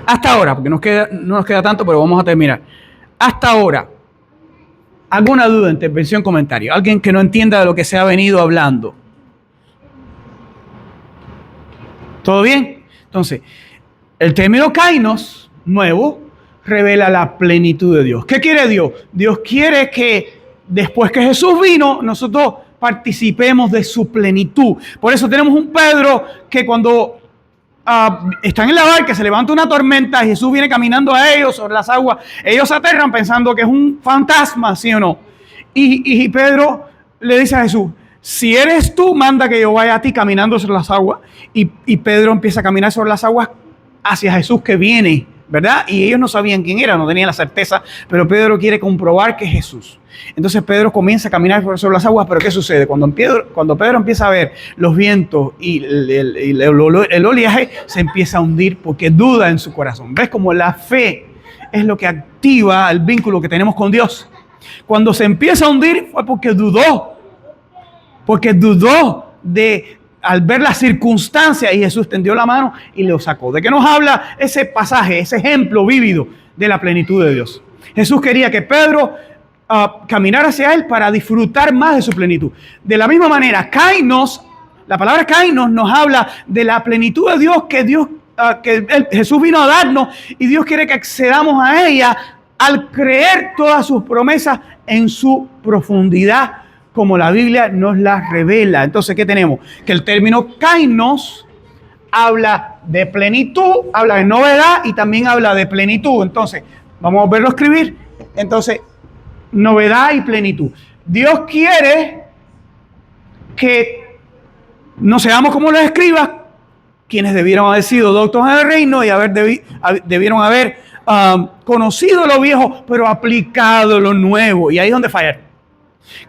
Hasta ahora, porque no nos queda tanto, pero vamos a terminar. Hasta ahora, ¿alguna duda, intervención, comentario? ¿Alguien que no entienda de lo que se ha venido hablando? ¿Todo bien? Entonces, el término kainos, nuevo, revela la plenitud de Dios. ¿Qué quiere Dios? Dios quiere que después que Jesús vino, nosotros participemos de su plenitud. Por eso tenemos un Pedro que cuando están en la barca, se levanta una tormenta y Jesús viene caminando a ellos sobre las aguas. Ellos se aterran pensando que es un fantasma, ¿sí o no? Y Pedro le dice a Jesús, si eres tú, manda que yo vaya a ti caminando sobre las aguas. Y Pedro empieza a caminar sobre las aguas hacia Jesús que viene, ¿verdad? Y ellos no sabían quién era, no tenían la certeza, pero Pedro quiere comprobar que es Jesús. Entonces Pedro comienza a caminar sobre las aguas, pero ¿qué sucede? Cuando Pedro empieza a ver los vientos y el oleaje, se empieza a hundir porque duda en su corazón. ¿Ves cómo la fe es lo que activa el vínculo que tenemos con Dios? Cuando se empieza a hundir fue porque dudó al ver las circunstancias, y Jesús tendió la mano y lo sacó. ¿De qué nos habla ese pasaje, ese ejemplo vívido de la plenitud de Dios? Jesús quería que Pedro caminara hacia él para disfrutar más de su plenitud. De la misma manera, kainos, la palabra kainos nos habla de la plenitud de Dios que Jesús vino a darnos, y Dios quiere que accedamos a ella al creer todas sus promesas en su profundidad, como la Biblia nos las revela. Entonces, ¿qué tenemos? Que el término kainos habla de plenitud, habla de novedad y también habla de plenitud. Entonces, vamos a verlo escribir. Entonces, novedad y plenitud. Dios quiere que no seamos como los escribas, quienes debieron haber sido doctores del reino y debieron haber conocido lo viejo, pero aplicado lo nuevo. Y ahí es donde fallaron.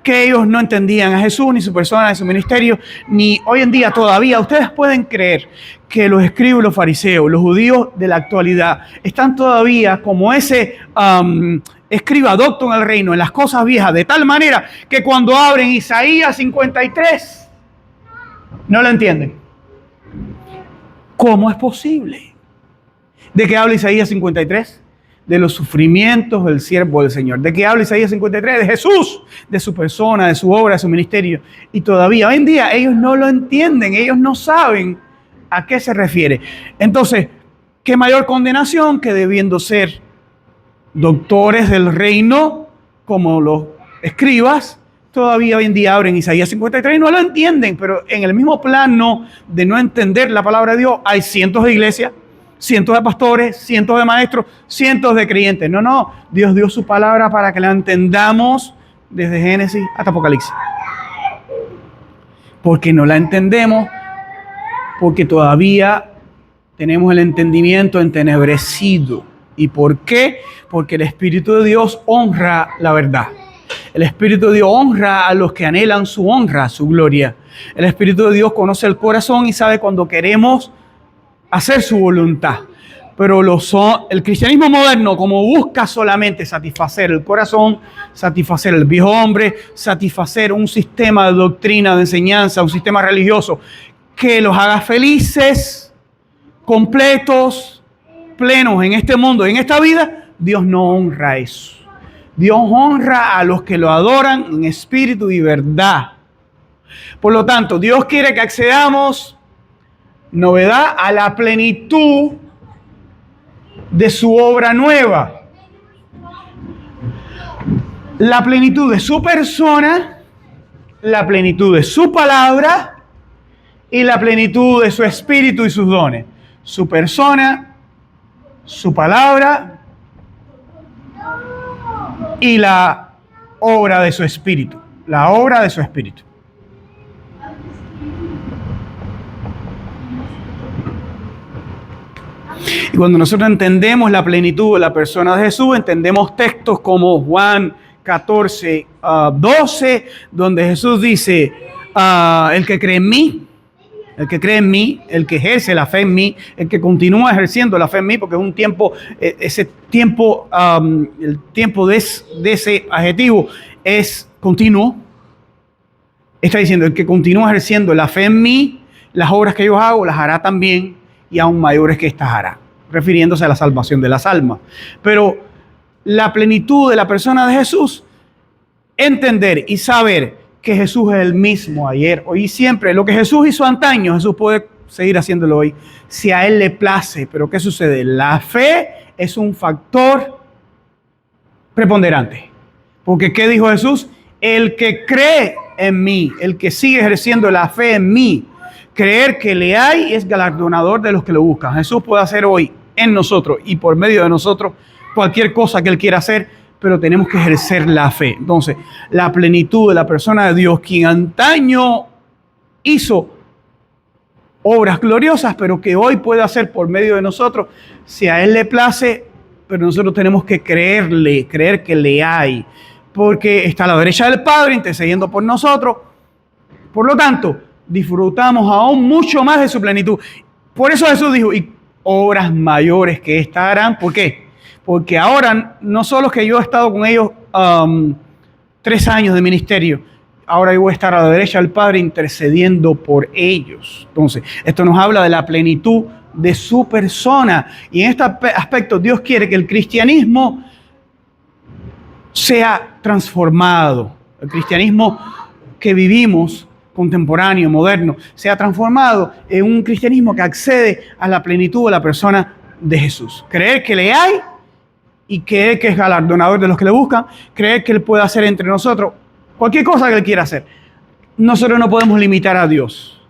Que ellos no entendían a Jesús, ni su persona, ni su ministerio, ni hoy en día todavía. Ustedes pueden creer que los escribas y los fariseos, los judíos de la actualidad, están todavía como ese escriba docto en el reino, en las cosas viejas, de tal manera que cuando abren Isaías 53, no lo entienden. ¿Cómo es posible? ¿De qué habla Isaías 53? De los sufrimientos del siervo del Señor. ¿De qué habla Isaías 53? De Jesús, de su persona, de su obra, de su ministerio. Y todavía hoy en día ellos no lo entienden, ellos no saben a qué se refiere. Entonces, ¿qué mayor condenación que debiendo ser doctores del reino como los escribas? Todavía hoy en día abren Isaías 53 y no lo entienden, pero en el mismo plano de no entender la palabra de Dios hay cientos de iglesias, cientos de pastores, cientos de maestros, cientos de creyentes. No, Dios dio su palabra para que la entendamos desde Génesis hasta Apocalipsis. Porque no la entendemos, porque todavía tenemos el entendimiento entenebrecido. ¿Y por qué? Porque el Espíritu de Dios honra la verdad. El Espíritu de Dios honra a los que anhelan su honra, su gloria. El Espíritu de Dios conoce el corazón y sabe cuando queremos hacer su voluntad. Pero el cristianismo moderno, como busca solamente satisfacer el corazón, satisfacer el viejo hombre, satisfacer un sistema de doctrina, de enseñanza, un sistema religioso que los haga felices, completos, plenos en este mundo y en esta vida, Dios no honra eso. Dios honra a los que lo adoran en espíritu y verdad. Por lo tanto, Dios quiere que accedamos, novedad, a la plenitud de su obra nueva. La plenitud de su persona, la plenitud de su palabra y la plenitud de su espíritu y sus dones. Su persona, su palabra y la obra de su espíritu. La obra de su espíritu. Y cuando nosotros entendemos la plenitud de la persona de Jesús, entendemos textos como Juan 14, 12, donde Jesús dice, el que cree en mí, el que ejerce la fe en mí, el que continúa ejerciendo la fe en mí, porque es un tiempo, el tiempo de ese adjetivo es continuo. Está diciendo, el que continúa ejerciendo la fe en mí, las obras que yo hago las hará también, y aún mayores que estas hará, refiriéndose a la salvación de las almas. Pero la plenitud de la persona de Jesús, entender y saber que Jesús es el mismo ayer, hoy y siempre. Lo que Jesús hizo antaño, Jesús puede seguir haciéndolo hoy, si a Él le place. Pero ¿qué sucede? La fe es un factor preponderante. Porque ¿qué dijo Jesús? El que cree en mí, el que sigue ejerciendo la fe en mí, creer que le hay, es galardonador de los que lo buscan. Jesús puede hacer hoy en nosotros y por medio de nosotros cualquier cosa que Él quiera hacer, pero tenemos que ejercer la fe. Entonces, la plenitud de la persona de Dios, quien antaño hizo obras gloriosas, pero que hoy puede hacer por medio de nosotros, si a Él le place, pero nosotros tenemos que creerle, creer que le hay, porque está a la derecha del Padre intercediendo por nosotros. Por lo tanto, disfrutamos aún mucho más de su plenitud. Por eso Jesús dijo, y obras mayores que esta harán. ¿Por qué? Porque ahora no solo que yo he estado con ellos 3 años de ministerio, ahora yo voy a estar a la derecha del Padre intercediendo por ellos. Entonces, esto nos habla de la plenitud de su persona. Y en este aspecto Dios quiere que el cristianismo sea transformado. El cristianismo que vivimos, contemporáneo, moderno, sea transformado en un cristianismo que accede a la plenitud de la persona de Jesús. Creer que le hay y creer que es galardonador de los que le buscan, creer que Él puede hacer entre nosotros cualquier cosa que Él quiera hacer. Nosotros no podemos limitar a Dios.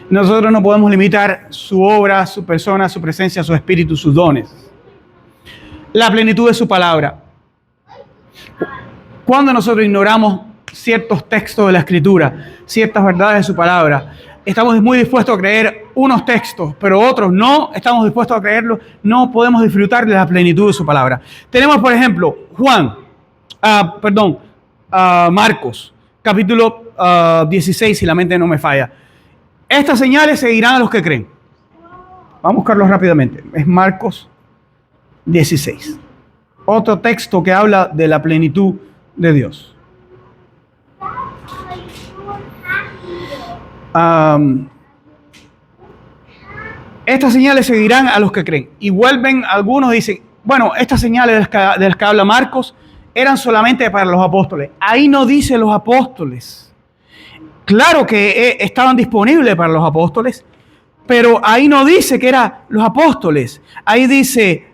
Nosotros no podemos limitar su obra, su persona, su presencia, su espíritu, sus dones. La plenitud de su palabra. Cuando nosotros ignoramos ciertos textos de la Escritura, ciertas verdades de su palabra, estamos muy dispuestos a creer unos textos, pero otros no estamos dispuestos a creerlos, no podemos disfrutar de la plenitud de su palabra. Tenemos, por ejemplo, Marcos, capítulo 16, si la mente no me falla. Estas señales seguirán a los que creen. Vamos a buscarlo rápidamente. Es Marcos 16. Otro texto que habla de la plenitud de Dios. Estas señales seguirán a los que creen. Y vuelven, algunos dicen, bueno, estas señales de las que habla Marcos eran solamente para los apóstoles. Ahí no dice los apóstoles. Claro que estaban disponibles para los apóstoles, pero ahí no dice que eran los apóstoles. Ahí dice,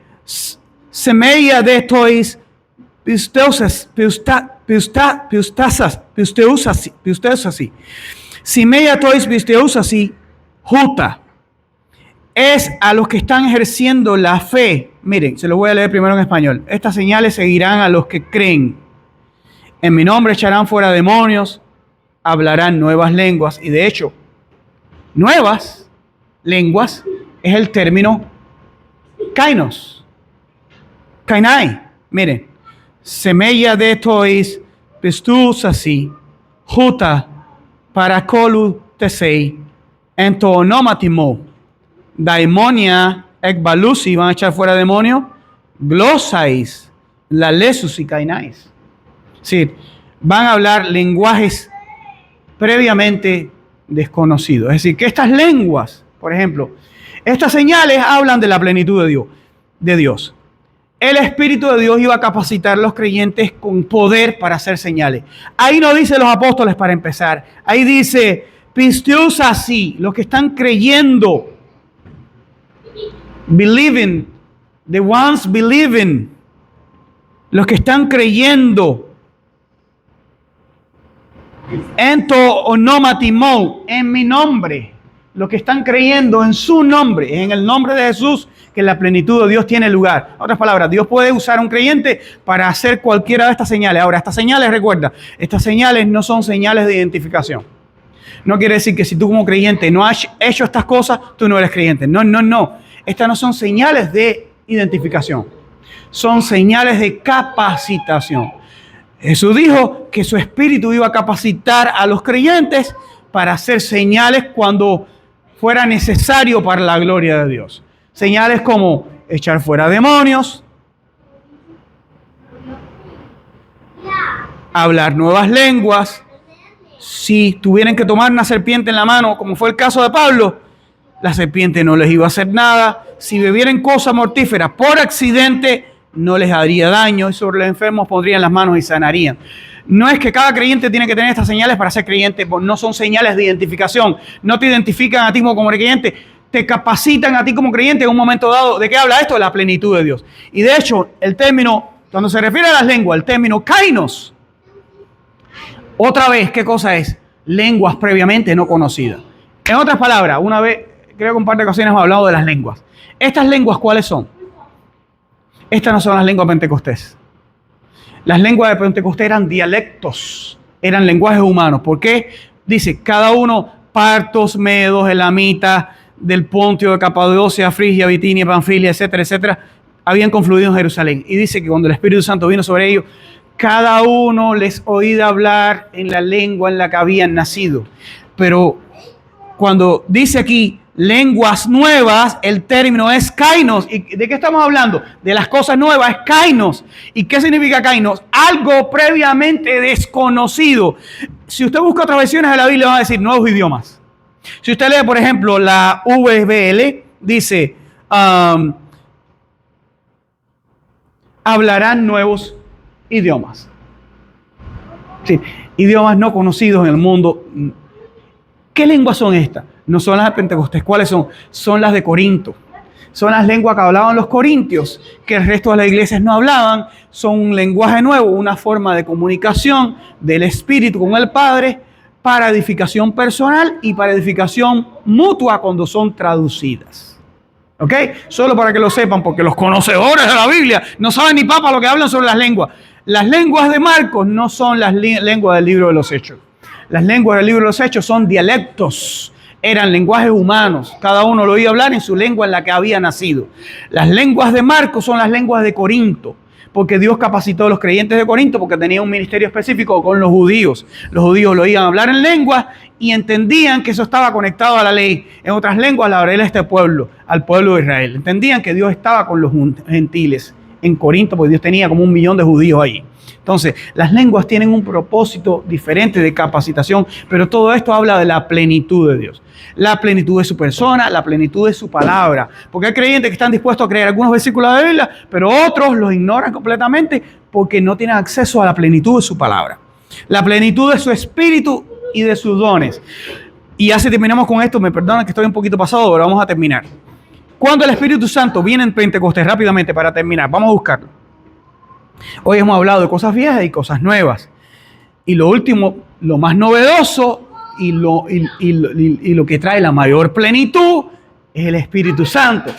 semeia de tois pisteusas, Simeia tois pisteusasi, juta. Es a los que están ejerciendo la fe. Miren, se lo voy a leer primero en español. Estas señales seguirán a los que creen. En mi nombre echarán fuera demonios, hablarán nuevas lenguas. Y de hecho, nuevas lenguas es el término kainos. Kainai. Miren. Semeia de tois pisteusasi, juta. Paracolu tesei, entonomatimo, daimonia ekbalusi, van a echar fuera demonios, glosais, la lesus y kainais. Sí, van a hablar lenguajes previamente desconocidos. Es decir, que estas lenguas, por ejemplo, estas señales hablan de la plenitud de Dios. El Espíritu de Dios iba a capacitar a los creyentes con poder para hacer señales. Ahí no dice los apóstoles para empezar. Ahí dice, pisteusasi, los que están creyendo. Believing, the ones believing. Los que están creyendo. Ento onomatimo, en mi nombre. Los que están creyendo en su nombre, en el nombre de Jesús, que la plenitud de Dios tiene lugar. En otras palabras, Dios puede usar a un creyente para hacer cualquiera de estas señales. Ahora, estas señales, recuerda, estas señales no son señales de identificación. No quiere decir que si tú como creyente no has hecho estas cosas, tú no eres creyente. No. Estas no son señales de identificación. Son señales de capacitación. Jesús dijo que su Espíritu iba a capacitar a los creyentes para hacer señales cuando fuera necesario para la gloria de Dios. Señales como echar fuera demonios, hablar nuevas lenguas. Si tuvieran que tomar una serpiente en la mano, como fue el caso de Pablo, la serpiente no les iba a hacer nada. Si bebieran cosas mortíferas por accidente, no les haría daño, y sobre los enfermos pondrían las manos y sanarían. No es que cada creyente tiene que tener estas señales para ser creyente, no son señales de identificación, no te identifican a ti como creyente, te capacitan a ti como creyente en un momento dado. ¿De qué habla esto? De la plenitud de Dios. Y de hecho, el término, cuando se refiere a las lenguas, el término kainos, otra vez, ¿qué cosa es? Lenguas previamente no conocidas. En otras palabras, una vez, creo que un par de ocasiones hemos hablado de las lenguas. ¿Estas lenguas cuáles son? Estas no son las lenguas de Pentecostés. Las lenguas de Pentecostés eran dialectos, eran lenguajes humanos. ¿Por qué? Dice, cada uno, partos, medos, elamitas, del Pontio, de Capadocia, Frigia, Bitinia, Panfilia, etcétera, etcétera, habían confluido en Jerusalén. Y dice que cuando el Espíritu Santo vino sobre ellos, cada uno les oía hablar en la lengua en la que habían nacido. Pero cuando dice aquí lenguas nuevas, el término es kainos. ¿Y de qué estamos hablando? De las cosas nuevas, es kainos. ¿Y qué significa kainos? Algo previamente desconocido. Si usted busca otras versiones de la Biblia, van a decir nuevos idiomas. Si usted lee, por ejemplo, la VBL, dice, hablarán nuevos idiomas. Sí, idiomas no conocidos en el mundo. ¿Qué lenguas son estas? No son las de Pentecostés. ¿Cuáles son? Son las de Corinto. Son las lenguas que hablaban los corintios, que el resto de las iglesias no hablaban. Son un lenguaje nuevo, una forma de comunicación del Espíritu con el Padre para edificación personal y para edificación mutua cuando son traducidas. ¿Ok? Solo para que lo sepan, porque los conocedores de la Biblia no saben ni papa lo que hablan sobre las lenguas. Las lenguas de Marcos no son las lenguas del libro de los Hechos. Las lenguas del libro de los Hechos son dialectos. Eran lenguajes humanos. Cada uno lo oía hablar en su lengua en la que había nacido. Las lenguas de Marcos son las lenguas de Corinto, porque Dios capacitó a los creyentes de Corinto porque tenía un ministerio específico con los judíos. Los judíos lo oían hablar en lenguas y entendían que eso estaba conectado a la ley. En otras lenguas la hablé a este pueblo, al pueblo de Israel. Entendían que Dios estaba con los gentiles en Corinto, porque Dios tenía como 1 millón de judíos allí. Entonces, las lenguas tienen un propósito diferente de capacitación, pero todo esto habla de la plenitud de Dios. La plenitud de su persona, la plenitud de su palabra. Porque hay creyentes que están dispuestos a creer algunos versículos de la Biblia, pero otros los ignoran completamente porque no tienen acceso a la plenitud de su palabra. La plenitud de su espíritu y de sus dones. Y ya si terminamos con esto, me perdonan que estoy un poquito pasado, pero vamos a terminar. Cuando el Espíritu Santo viene en Pentecostés, rápidamente para terminar, vamos a buscarlo. Hoy hemos hablado de cosas viejas y cosas nuevas. Y lo último, lo más novedoso y lo que trae la mayor plenitud es el Espíritu Santo.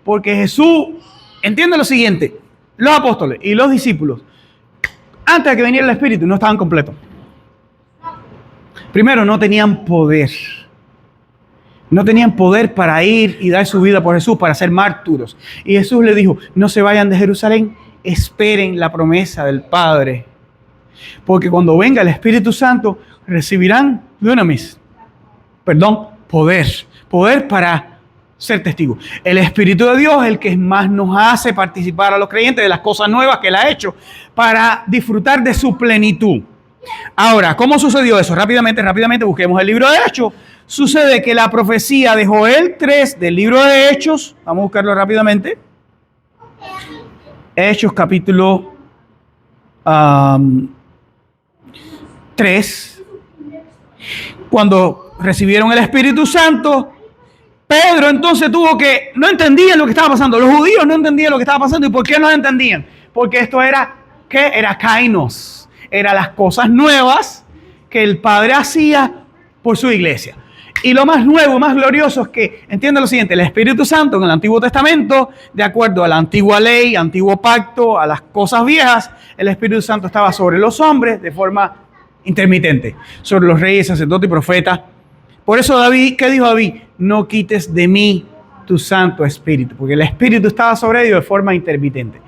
Porque Jesús, entiende lo siguiente, los apóstoles y los discípulos, antes de que viniera el Espíritu, no estaban completos. Primero, no tenían poder. No tenían poder para ir y dar su vida por Jesús, para ser mártires. Y Jesús les dijo, no se vayan de Jerusalén, esperen la promesa del Padre. Porque cuando venga el Espíritu Santo, recibirán poder. Poder para ser testigos. El Espíritu de Dios es el que más nos hace participar a los creyentes de las cosas nuevas que Él ha hecho para disfrutar de su plenitud. Ahora, ¿cómo sucedió eso? Rápidamente, busquemos el libro de Hechos. Sucede que la profecía de Joel 3 del libro de Hechos, vamos a buscarlo rápidamente. Hechos capítulo 3. Cuando recibieron el Espíritu Santo, Pedro entonces no entendían lo que estaba pasando. Los judíos no entendían lo que estaba pasando. ¿Y por qué no entendían? Porque esto era, ¿qué? Era kainos. Eran las cosas nuevas que el Padre hacía por su iglesia. Y lo más nuevo, más glorioso es que, entiende lo siguiente, el Espíritu Santo en el Antiguo Testamento, de acuerdo a la antigua ley, antiguo pacto, a las cosas viejas, el Espíritu Santo estaba sobre los hombres de forma intermitente, sobre los reyes, sacerdotes y profetas. Por eso David, ¿qué dijo David? No quites de mí tu Santo Espíritu, porque el Espíritu estaba sobre ellos de forma intermitente.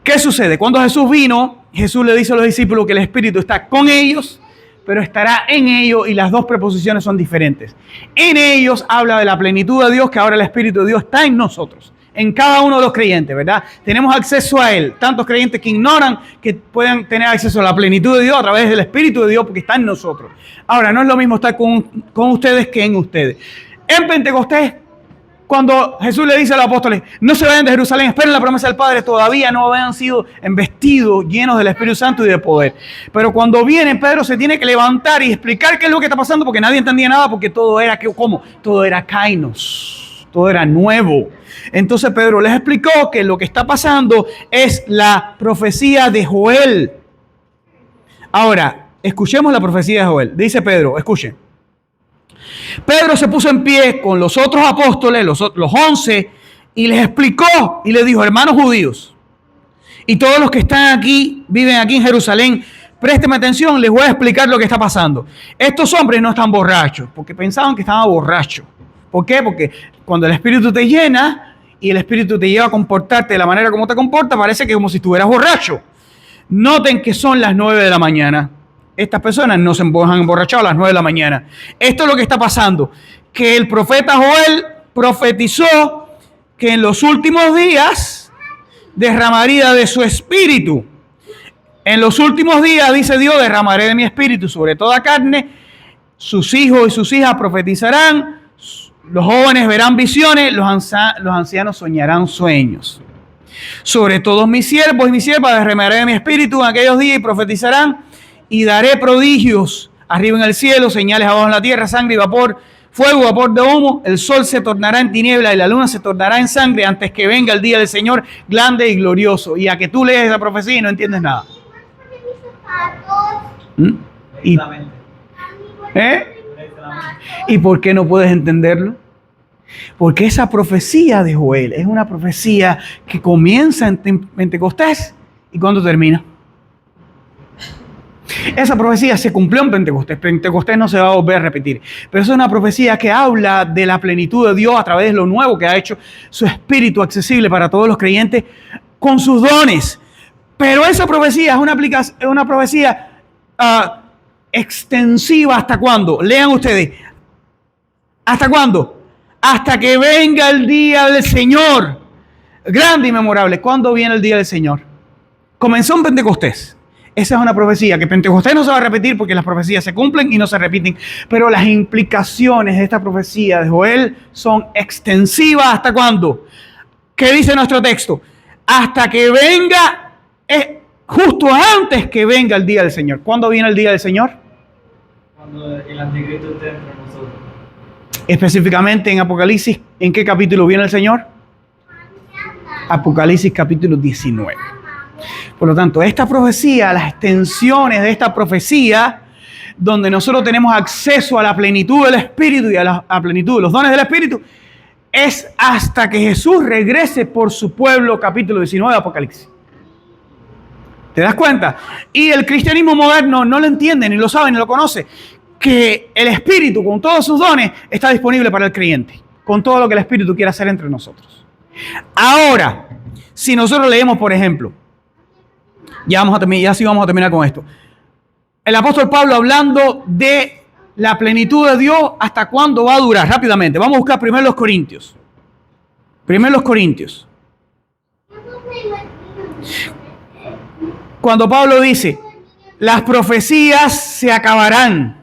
¿Qué sucede? Cuando Jesús vino, Jesús le dice a los discípulos que el Espíritu está con ellos, pero estará en ellos, y las dos preposiciones son diferentes. En ellos habla de la plenitud de Dios, que ahora el Espíritu de Dios está en nosotros, en cada uno de los creyentes, ¿verdad? Tenemos acceso a Él. Tantos creyentes que ignoran que puedan tener acceso a la plenitud de Dios a través del Espíritu de Dios, porque está en nosotros. Ahora, no es lo mismo estar con ustedes que en ustedes. En Pentecostés, Cuando Jesús le dice a los apóstoles, no se vayan de Jerusalén, esperen la promesa del Padre, todavía no habían sido embestidos, llenos del Espíritu Santo y de poder. Pero cuando viene, Pedro se tiene que levantar y explicar qué es lo que está pasando, porque nadie entendía nada, porque todo era, ¿cómo? Todo era kainos, todo era nuevo. Entonces Pedro les explicó que lo que está pasando es la profecía de Joel. Ahora, escuchemos la profecía de Joel. Dice Pedro, escuchen. Pedro se puso en pie con los otros apóstoles, los 11, y les explicó y les dijo, hermanos judíos, y todos los que están aquí, viven aquí en Jerusalén, présteme atención, les voy a explicar lo que está pasando. Estos hombres no están borrachos, porque pensaban que estaban borrachos. ¿Por qué? Porque cuando el Espíritu te llena y el Espíritu te lleva a comportarte de la manera como te comporta, parece que como si estuvieras borracho. Noten que son las 9 de la mañana. Estas personas no se han emborrachado a las 9 de la mañana. Esto es lo que está pasando. Que el profeta Joel profetizó que en los últimos días derramaría de su espíritu. En los últimos días, dice Dios, derramaré de mi espíritu sobre toda carne. Sus hijos y sus hijas profetizarán. Los jóvenes verán visiones. Los ancianos soñarán sueños. Sobre todos mis siervos y mis siervas derramaré de mi espíritu en aquellos días y profetizarán. Y daré prodigios arriba en el cielo, señales abajo en la tierra, sangre y vapor, fuego, vapor de humo. El sol se tornará en tiniebla y la luna se tornará en sangre antes que venga el día del Señor grande y glorioso. Y a que tú lees esa profecía y no entiendes nada. ¿Y por qué no puedes entenderlo? Porque esa profecía de Joel es una profecía que comienza en Pentecostés. ¿Y cuándo termina? Esa profecía se cumplió en Pentecostés. Pentecostés no se va a volver a repetir. Pero es una profecía que habla de la plenitud de Dios a través de lo nuevo que ha hecho su espíritu accesible para todos los creyentes con sus dones. Pero esa profecía es una profecía extensiva. ¿Hasta cuándo? Lean ustedes. ¿Hasta cuándo? Hasta que venga el día del Señor. Grande y memorable. ¿Cuándo viene el día del Señor? Comenzó en Pentecostés. Esa es una profecía que Pentecostés no se va a repetir porque las profecías se cumplen y no se repiten. Pero las implicaciones de esta profecía de Joel son extensivas. ¿Hasta cuándo? ¿Qué dice nuestro texto? Hasta que venga, justo antes que venga el día del Señor. ¿Cuándo viene el día del Señor? Cuando el anticristo esté entre nosotros. Específicamente en Apocalipsis, ¿en qué capítulo viene el Señor? Apocalipsis capítulo 19. Por lo tanto, esta profecía, las extensiones de esta profecía, donde nosotros tenemos acceso a la plenitud del Espíritu y a la plenitud de los dones del Espíritu, es hasta que Jesús regrese por su pueblo, capítulo 19 de Apocalipsis. ¿Te das cuenta? Y el cristianismo moderno no lo entiende, ni lo sabe, ni lo conoce, que el Espíritu, con todos sus dones, está disponible para el creyente, con todo lo que el Espíritu quiere hacer entre nosotros. Ahora, si nosotros leemos, por ejemplo, ya sí vamos a terminar con esto. El apóstol Pablo hablando de la plenitud de Dios, ¿hasta cuándo va a durar? Rápidamente, vamos a buscar primero los Corintios. Cuando Pablo dice, las profecías se acabarán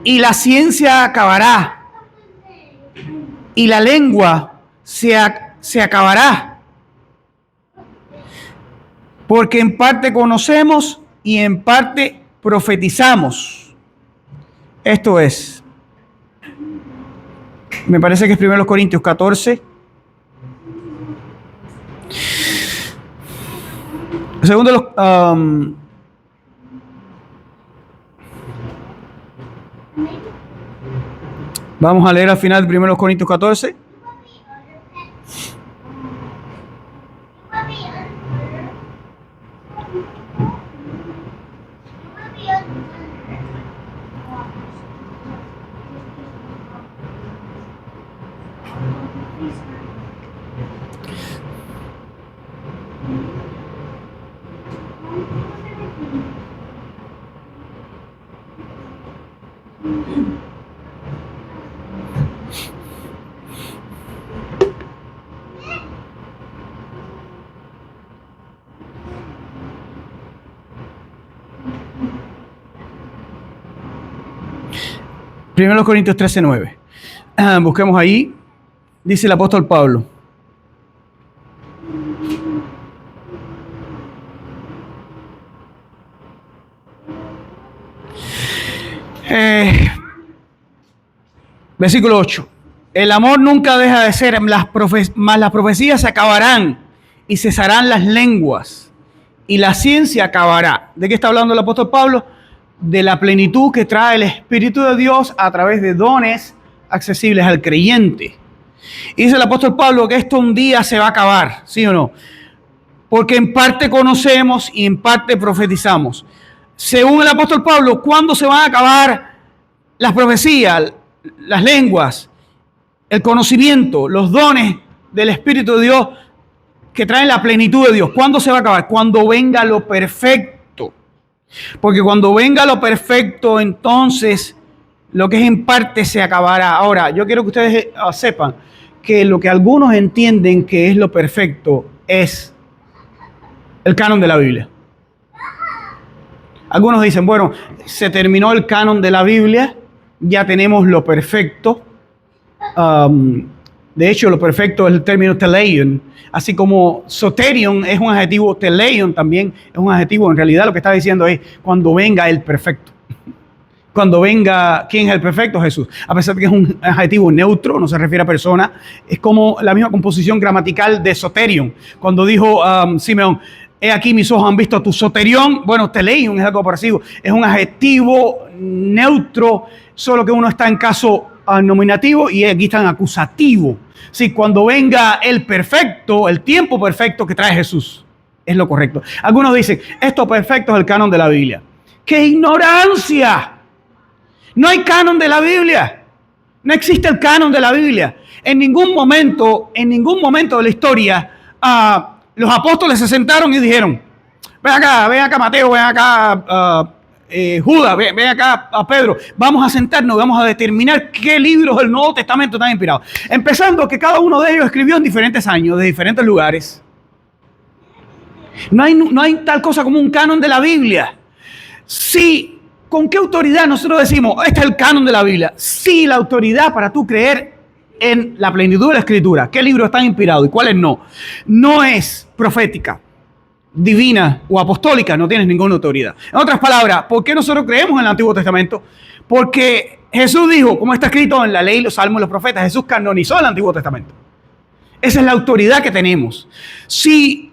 y la ciencia acabará y la lengua se acabará, porque en parte conocemos y en parte profetizamos. Esto es, me parece que es 1 Corintios 14. Segundo, vamos a leer al final de 1 Corintios 14. 1 Corintios 13:9. Busquemos ahí. Dice el apóstol Pablo. Versículo 8. El amor nunca deja de ser, mas las profecías se acabarán y cesarán las lenguas y la ciencia acabará. ¿De qué está hablando el apóstol Pablo? De la plenitud que trae el Espíritu de Dios a través de dones accesibles al creyente. Y dice el apóstol Pablo que esto un día se va a acabar, ¿sí o no? Porque en parte conocemos y en parte profetizamos. Según el apóstol Pablo, ¿cuándo se van a acabar las profecías, las lenguas, el conocimiento, los dones del Espíritu de Dios que traen la plenitud de Dios? ¿Cuándo se va a acabar? Cuando venga lo perfecto. Porque cuando venga lo perfecto, entonces lo que es en parte se acabará. Ahora, yo quiero que ustedes sepan que lo que algunos entienden que es lo perfecto es el canon de la Biblia. Algunos dicen, bueno, se terminó el canon de la Biblia, ya tenemos lo perfecto. De hecho, lo perfecto es el término teleion, así como soterion es un adjetivo, teleion también es un adjetivo. En realidad lo que está diciendo es cuando venga el perfecto. Cuando venga, ¿quién es el perfecto? Jesús. A pesar de que es un adjetivo neutro, no se refiere a persona, es como la misma composición gramatical de soterion. Cuando dijo Simeón, he aquí mis ojos han visto tu soterión. Bueno, teleion es algo parecido. Es un adjetivo neutro, solo que uno está en caso nominativo y aquí está en acusativo. Sí, cuando venga el perfecto, el tiempo perfecto que trae Jesús, es lo correcto. Algunos dicen, esto perfecto es el canon de la Biblia. ¡Qué ignorancia! No hay canon de la Biblia. No existe el canon de la Biblia. En ningún momento de la historia, los apóstoles se sentaron y dijeron, ven acá Mateo, ven acá Judas, ven acá a Pedro, vamos a sentarnos, vamos a determinar qué libros del Nuevo Testamento están inspirados. Empezando que cada uno de ellos escribió en diferentes años, de diferentes lugares. No hay tal cosa como un canon de la Biblia. Sí. ¿Con qué autoridad nosotros decimos, este es el canon de la Biblia? Sí, la autoridad para tú creer en la plenitud de la Escritura. ¿Qué libros están inspirados y cuáles no? No es profética, divina o apostólica, no tienes ninguna autoridad. En otras palabras, ¿por qué nosotros creemos en el Antiguo Testamento? Porque Jesús dijo, como está escrito en la ley, los salmos y los profetas, Jesús canonizó el Antiguo Testamento. Esa es la autoridad que tenemos. Si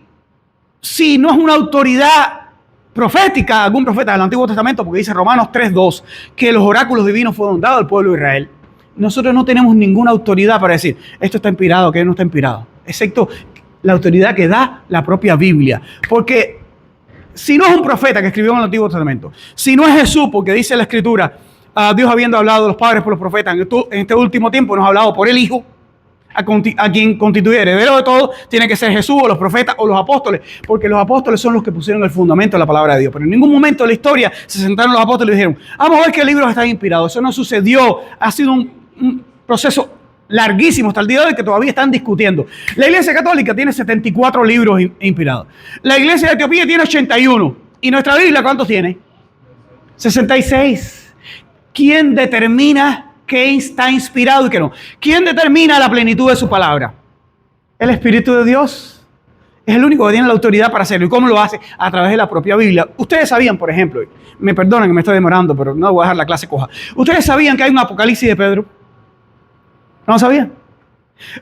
no es una autoridad profética, algún profeta del Antiguo Testamento, porque dice Romanos 3:2 que los oráculos divinos fueron dados al pueblo de Israel, nosotros no tenemos ninguna autoridad para decir esto está inspirado, que no está inspirado, excepto la autoridad que da la propia Biblia. Porque si no es un profeta que escribió en el Antiguo Testamento, si no es Jesús, porque dice la Escritura, Dios habiendo hablado de los padres por los profetas, en este último tiempo nos ha hablado por el Hijo, a quien constituye heredero de todo, tiene que ser Jesús o los profetas o los apóstoles, porque los apóstoles son los que pusieron el fundamento de la palabra de Dios. Pero en ningún momento de la historia se sentaron los apóstoles y dijeron, vamos a ver qué libros están inspirados. Eso no sucedió, ha sido un proceso larguísimo hasta el día de hoy que todavía están discutiendo. La Iglesia Católica tiene 74 libros inspirados. La Iglesia de Etiopía tiene 81. ¿Y nuestra Biblia cuántos tiene? 66. ¿Quién determina qué está inspirado y qué no? ¿Quién determina la plenitud de su palabra? El Espíritu de Dios. Es el único que tiene la autoridad para hacerlo. ¿Y cómo lo hace? A través de la propia Biblia. Ustedes sabían, por ejemplo, me perdonan que me estoy demorando, pero no voy a dejar la clase coja. ¿Ustedes sabían que hay un Apocalipsis de Pedro? ¿No lo sabían?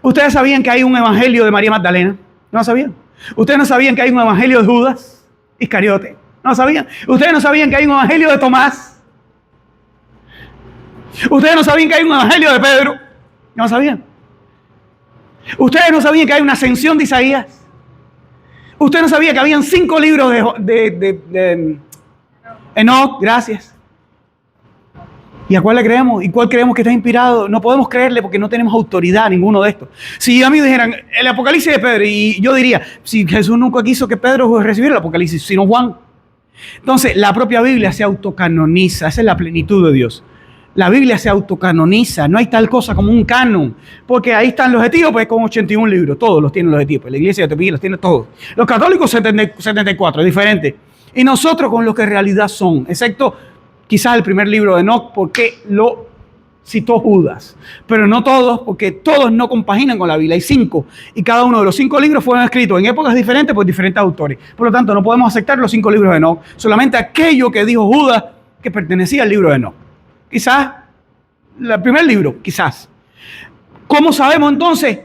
¿Ustedes sabían que hay un Evangelio de María Magdalena? ¿No lo sabían? ¿Ustedes no sabían que hay un Evangelio de Judas Iscariote? ¿No lo sabían? ¿Ustedes no sabían que hay un Evangelio de Tomás? ¿Ustedes no sabían que hay un Evangelio de Pedro? ¿No lo sabían? ¿Ustedes no sabían que hay una ascensión de Isaías? ¿Ustedes no sabían que habían 5 libros de Enoch? Gracias. ¿Y a cuál le creemos? ¿Y cuál creemos que está inspirado? No podemos creerle porque no tenemos autoridad a ninguno de estos. Si a mí dijeran el Apocalipsis de Pedro, y yo diría, si Jesús nunca quiso que Pedro recibiera el Apocalipsis, sino Juan. Entonces, la propia Biblia se autocanoniza. Esa es la plenitud de Dios. La Biblia se autocanoniza. No hay tal cosa como un canon. Porque ahí están los etíopes con 81 libros. Todos los tienen los etíopes. La iglesia de Etiopía los tiene todos. Los católicos 74, es diferente. Y nosotros con lo que en realidad son. Excepto quizás el primer libro de Enoch, porque lo citó Judas, pero no todos, porque todos no compaginan con la Biblia. Hay 5, y cada uno de los 5 libros fueron escritos en épocas diferentes por diferentes autores. Por lo tanto, no podemos aceptar los 5 libros de Enoc, solamente aquello que dijo Judas que pertenecía al libro de Enoc. Quizás, el primer libro, quizás. ¿Cómo sabemos entonces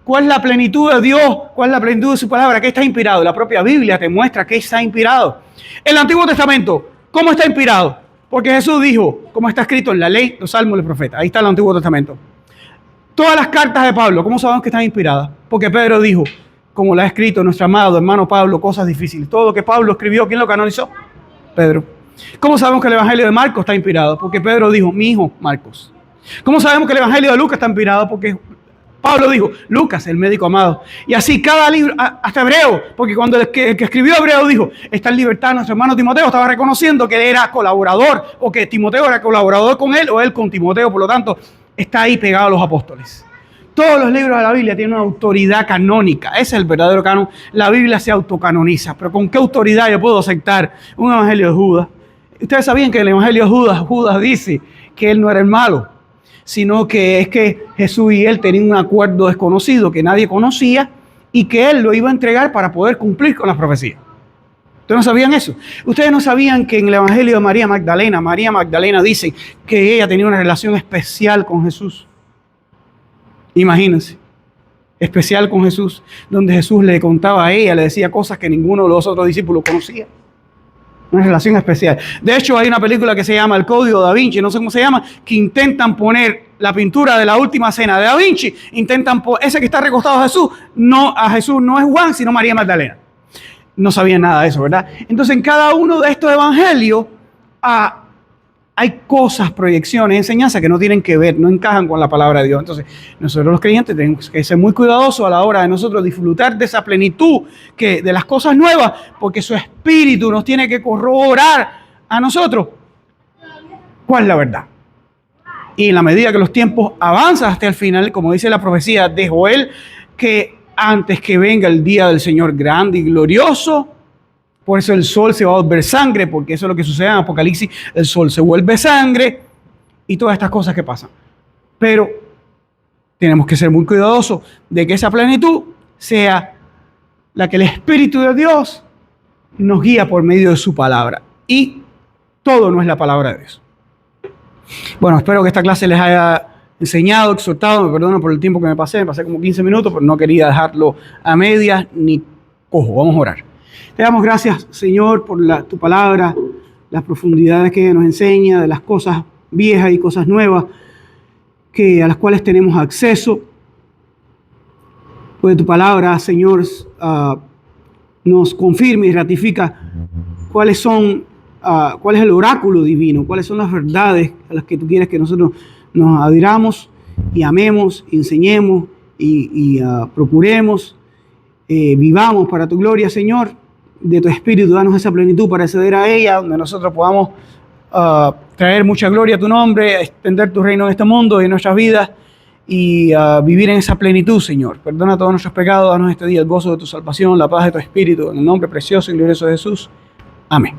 cuál es la plenitud de Dios? ¿Cuál es la plenitud de su palabra? ¿Qué está inspirado? La propia Biblia te muestra que está inspirado. El Antiguo Testamento, ¿cómo está inspirado? Porque Jesús dijo, como está escrito en la ley, los salmos y los profetas. Ahí está el Antiguo Testamento. Todas las cartas de Pablo, ¿cómo sabemos que están inspiradas? Porque Pedro dijo, como lo ha escrito nuestro amado hermano Pablo, cosas difíciles. Todo lo que Pablo escribió, ¿quién lo canonizó? Pedro. ¿Cómo sabemos que el Evangelio de Marcos está inspirado? Porque Pedro dijo, mi hijo Marcos. ¿Cómo sabemos que el Evangelio de Lucas está inspirado? Porque Pablo dijo, Lucas, el médico amado. Y así cada libro, hasta Hebreo, porque cuando el que escribió Hebreo dijo, está en libertad nuestro hermano Timoteo, estaba reconociendo que él era colaborador, o que Timoteo era colaborador con él, o él con Timoteo, por lo tanto, está ahí pegado a los apóstoles. Todos los libros de la Biblia tienen una autoridad canónica. Ese es el verdadero canon. La Biblia se autocanoniza. Pero ¿con qué autoridad yo puedo aceptar un evangelio de Judas? Ustedes sabían que en el evangelio de Judas dice que él no era el malo, sino que es que Jesús y él tenían un acuerdo desconocido que nadie conocía y que él lo iba a entregar para poder cumplir con las profecías. ¿Ustedes no sabían eso? Ustedes no sabían que en el evangelio de María Magdalena dice que ella tenía una relación especial con Jesús. Imagínense, especial con Jesús, donde Jesús le contaba a ella, le decía cosas que ninguno de los otros discípulos conocía. Una relación especial. De hecho, hay una película que se llama El Código Da Vinci, no sé cómo se llama, que intentan poner la pintura de la última cena de Da Vinci, ese que está recostado a Jesús no es Juan, sino María Magdalena. No sabían nada de eso, ¿verdad? Entonces, en cada uno de estos evangelios hay cosas, proyecciones, enseñanzas que no tienen que ver, no encajan con la palabra de Dios. Entonces, nosotros los creyentes tenemos que ser muy cuidadosos a la hora de nosotros disfrutar de esa plenitud, de las cosas nuevas, porque su espíritu nos tiene que corroborar a nosotros cuál es la verdad. Y en la medida que los tiempos avanzan hasta el final, como dice la profecía de Joel, que antes que venga el día del Señor grande y glorioso, por eso el sol se va a volver sangre, porque eso es lo que sucede en Apocalipsis, el sol se vuelve sangre y todas estas cosas que pasan. Pero tenemos que ser muy cuidadosos de que esa plenitud sea la que el Espíritu de Dios nos guía por medio de su palabra. Y todo no es la palabra de Dios. Bueno, espero que esta clase les haya enseñado, exhortado. Me perdono por el tiempo que me pasé como 15 minutos, pero no quería dejarlo a medias ni cojo. Vamos a orar. Te damos gracias, Señor, por tu palabra, las profundidades que nos enseña, de las cosas viejas y cosas nuevas a las cuales tenemos acceso. Pues tu palabra, Señor, nos confirma y ratifica cuál es el oráculo divino, cuáles son las verdades a las que tú quieres que nosotros nos adhiramos y amemos, enseñemos y procuremos, vivamos para tu gloria, Señor. De tu Espíritu, danos esa plenitud para acceder a ella, donde nosotros podamos traer mucha gloria a tu nombre, extender tu reino en este mundo y en nuestras vidas y vivir en esa plenitud, Señor. Perdona todos nuestros pecados, danos este día el gozo de tu salvación, la paz de tu Espíritu, en el nombre precioso y glorioso de Jesús. Amén.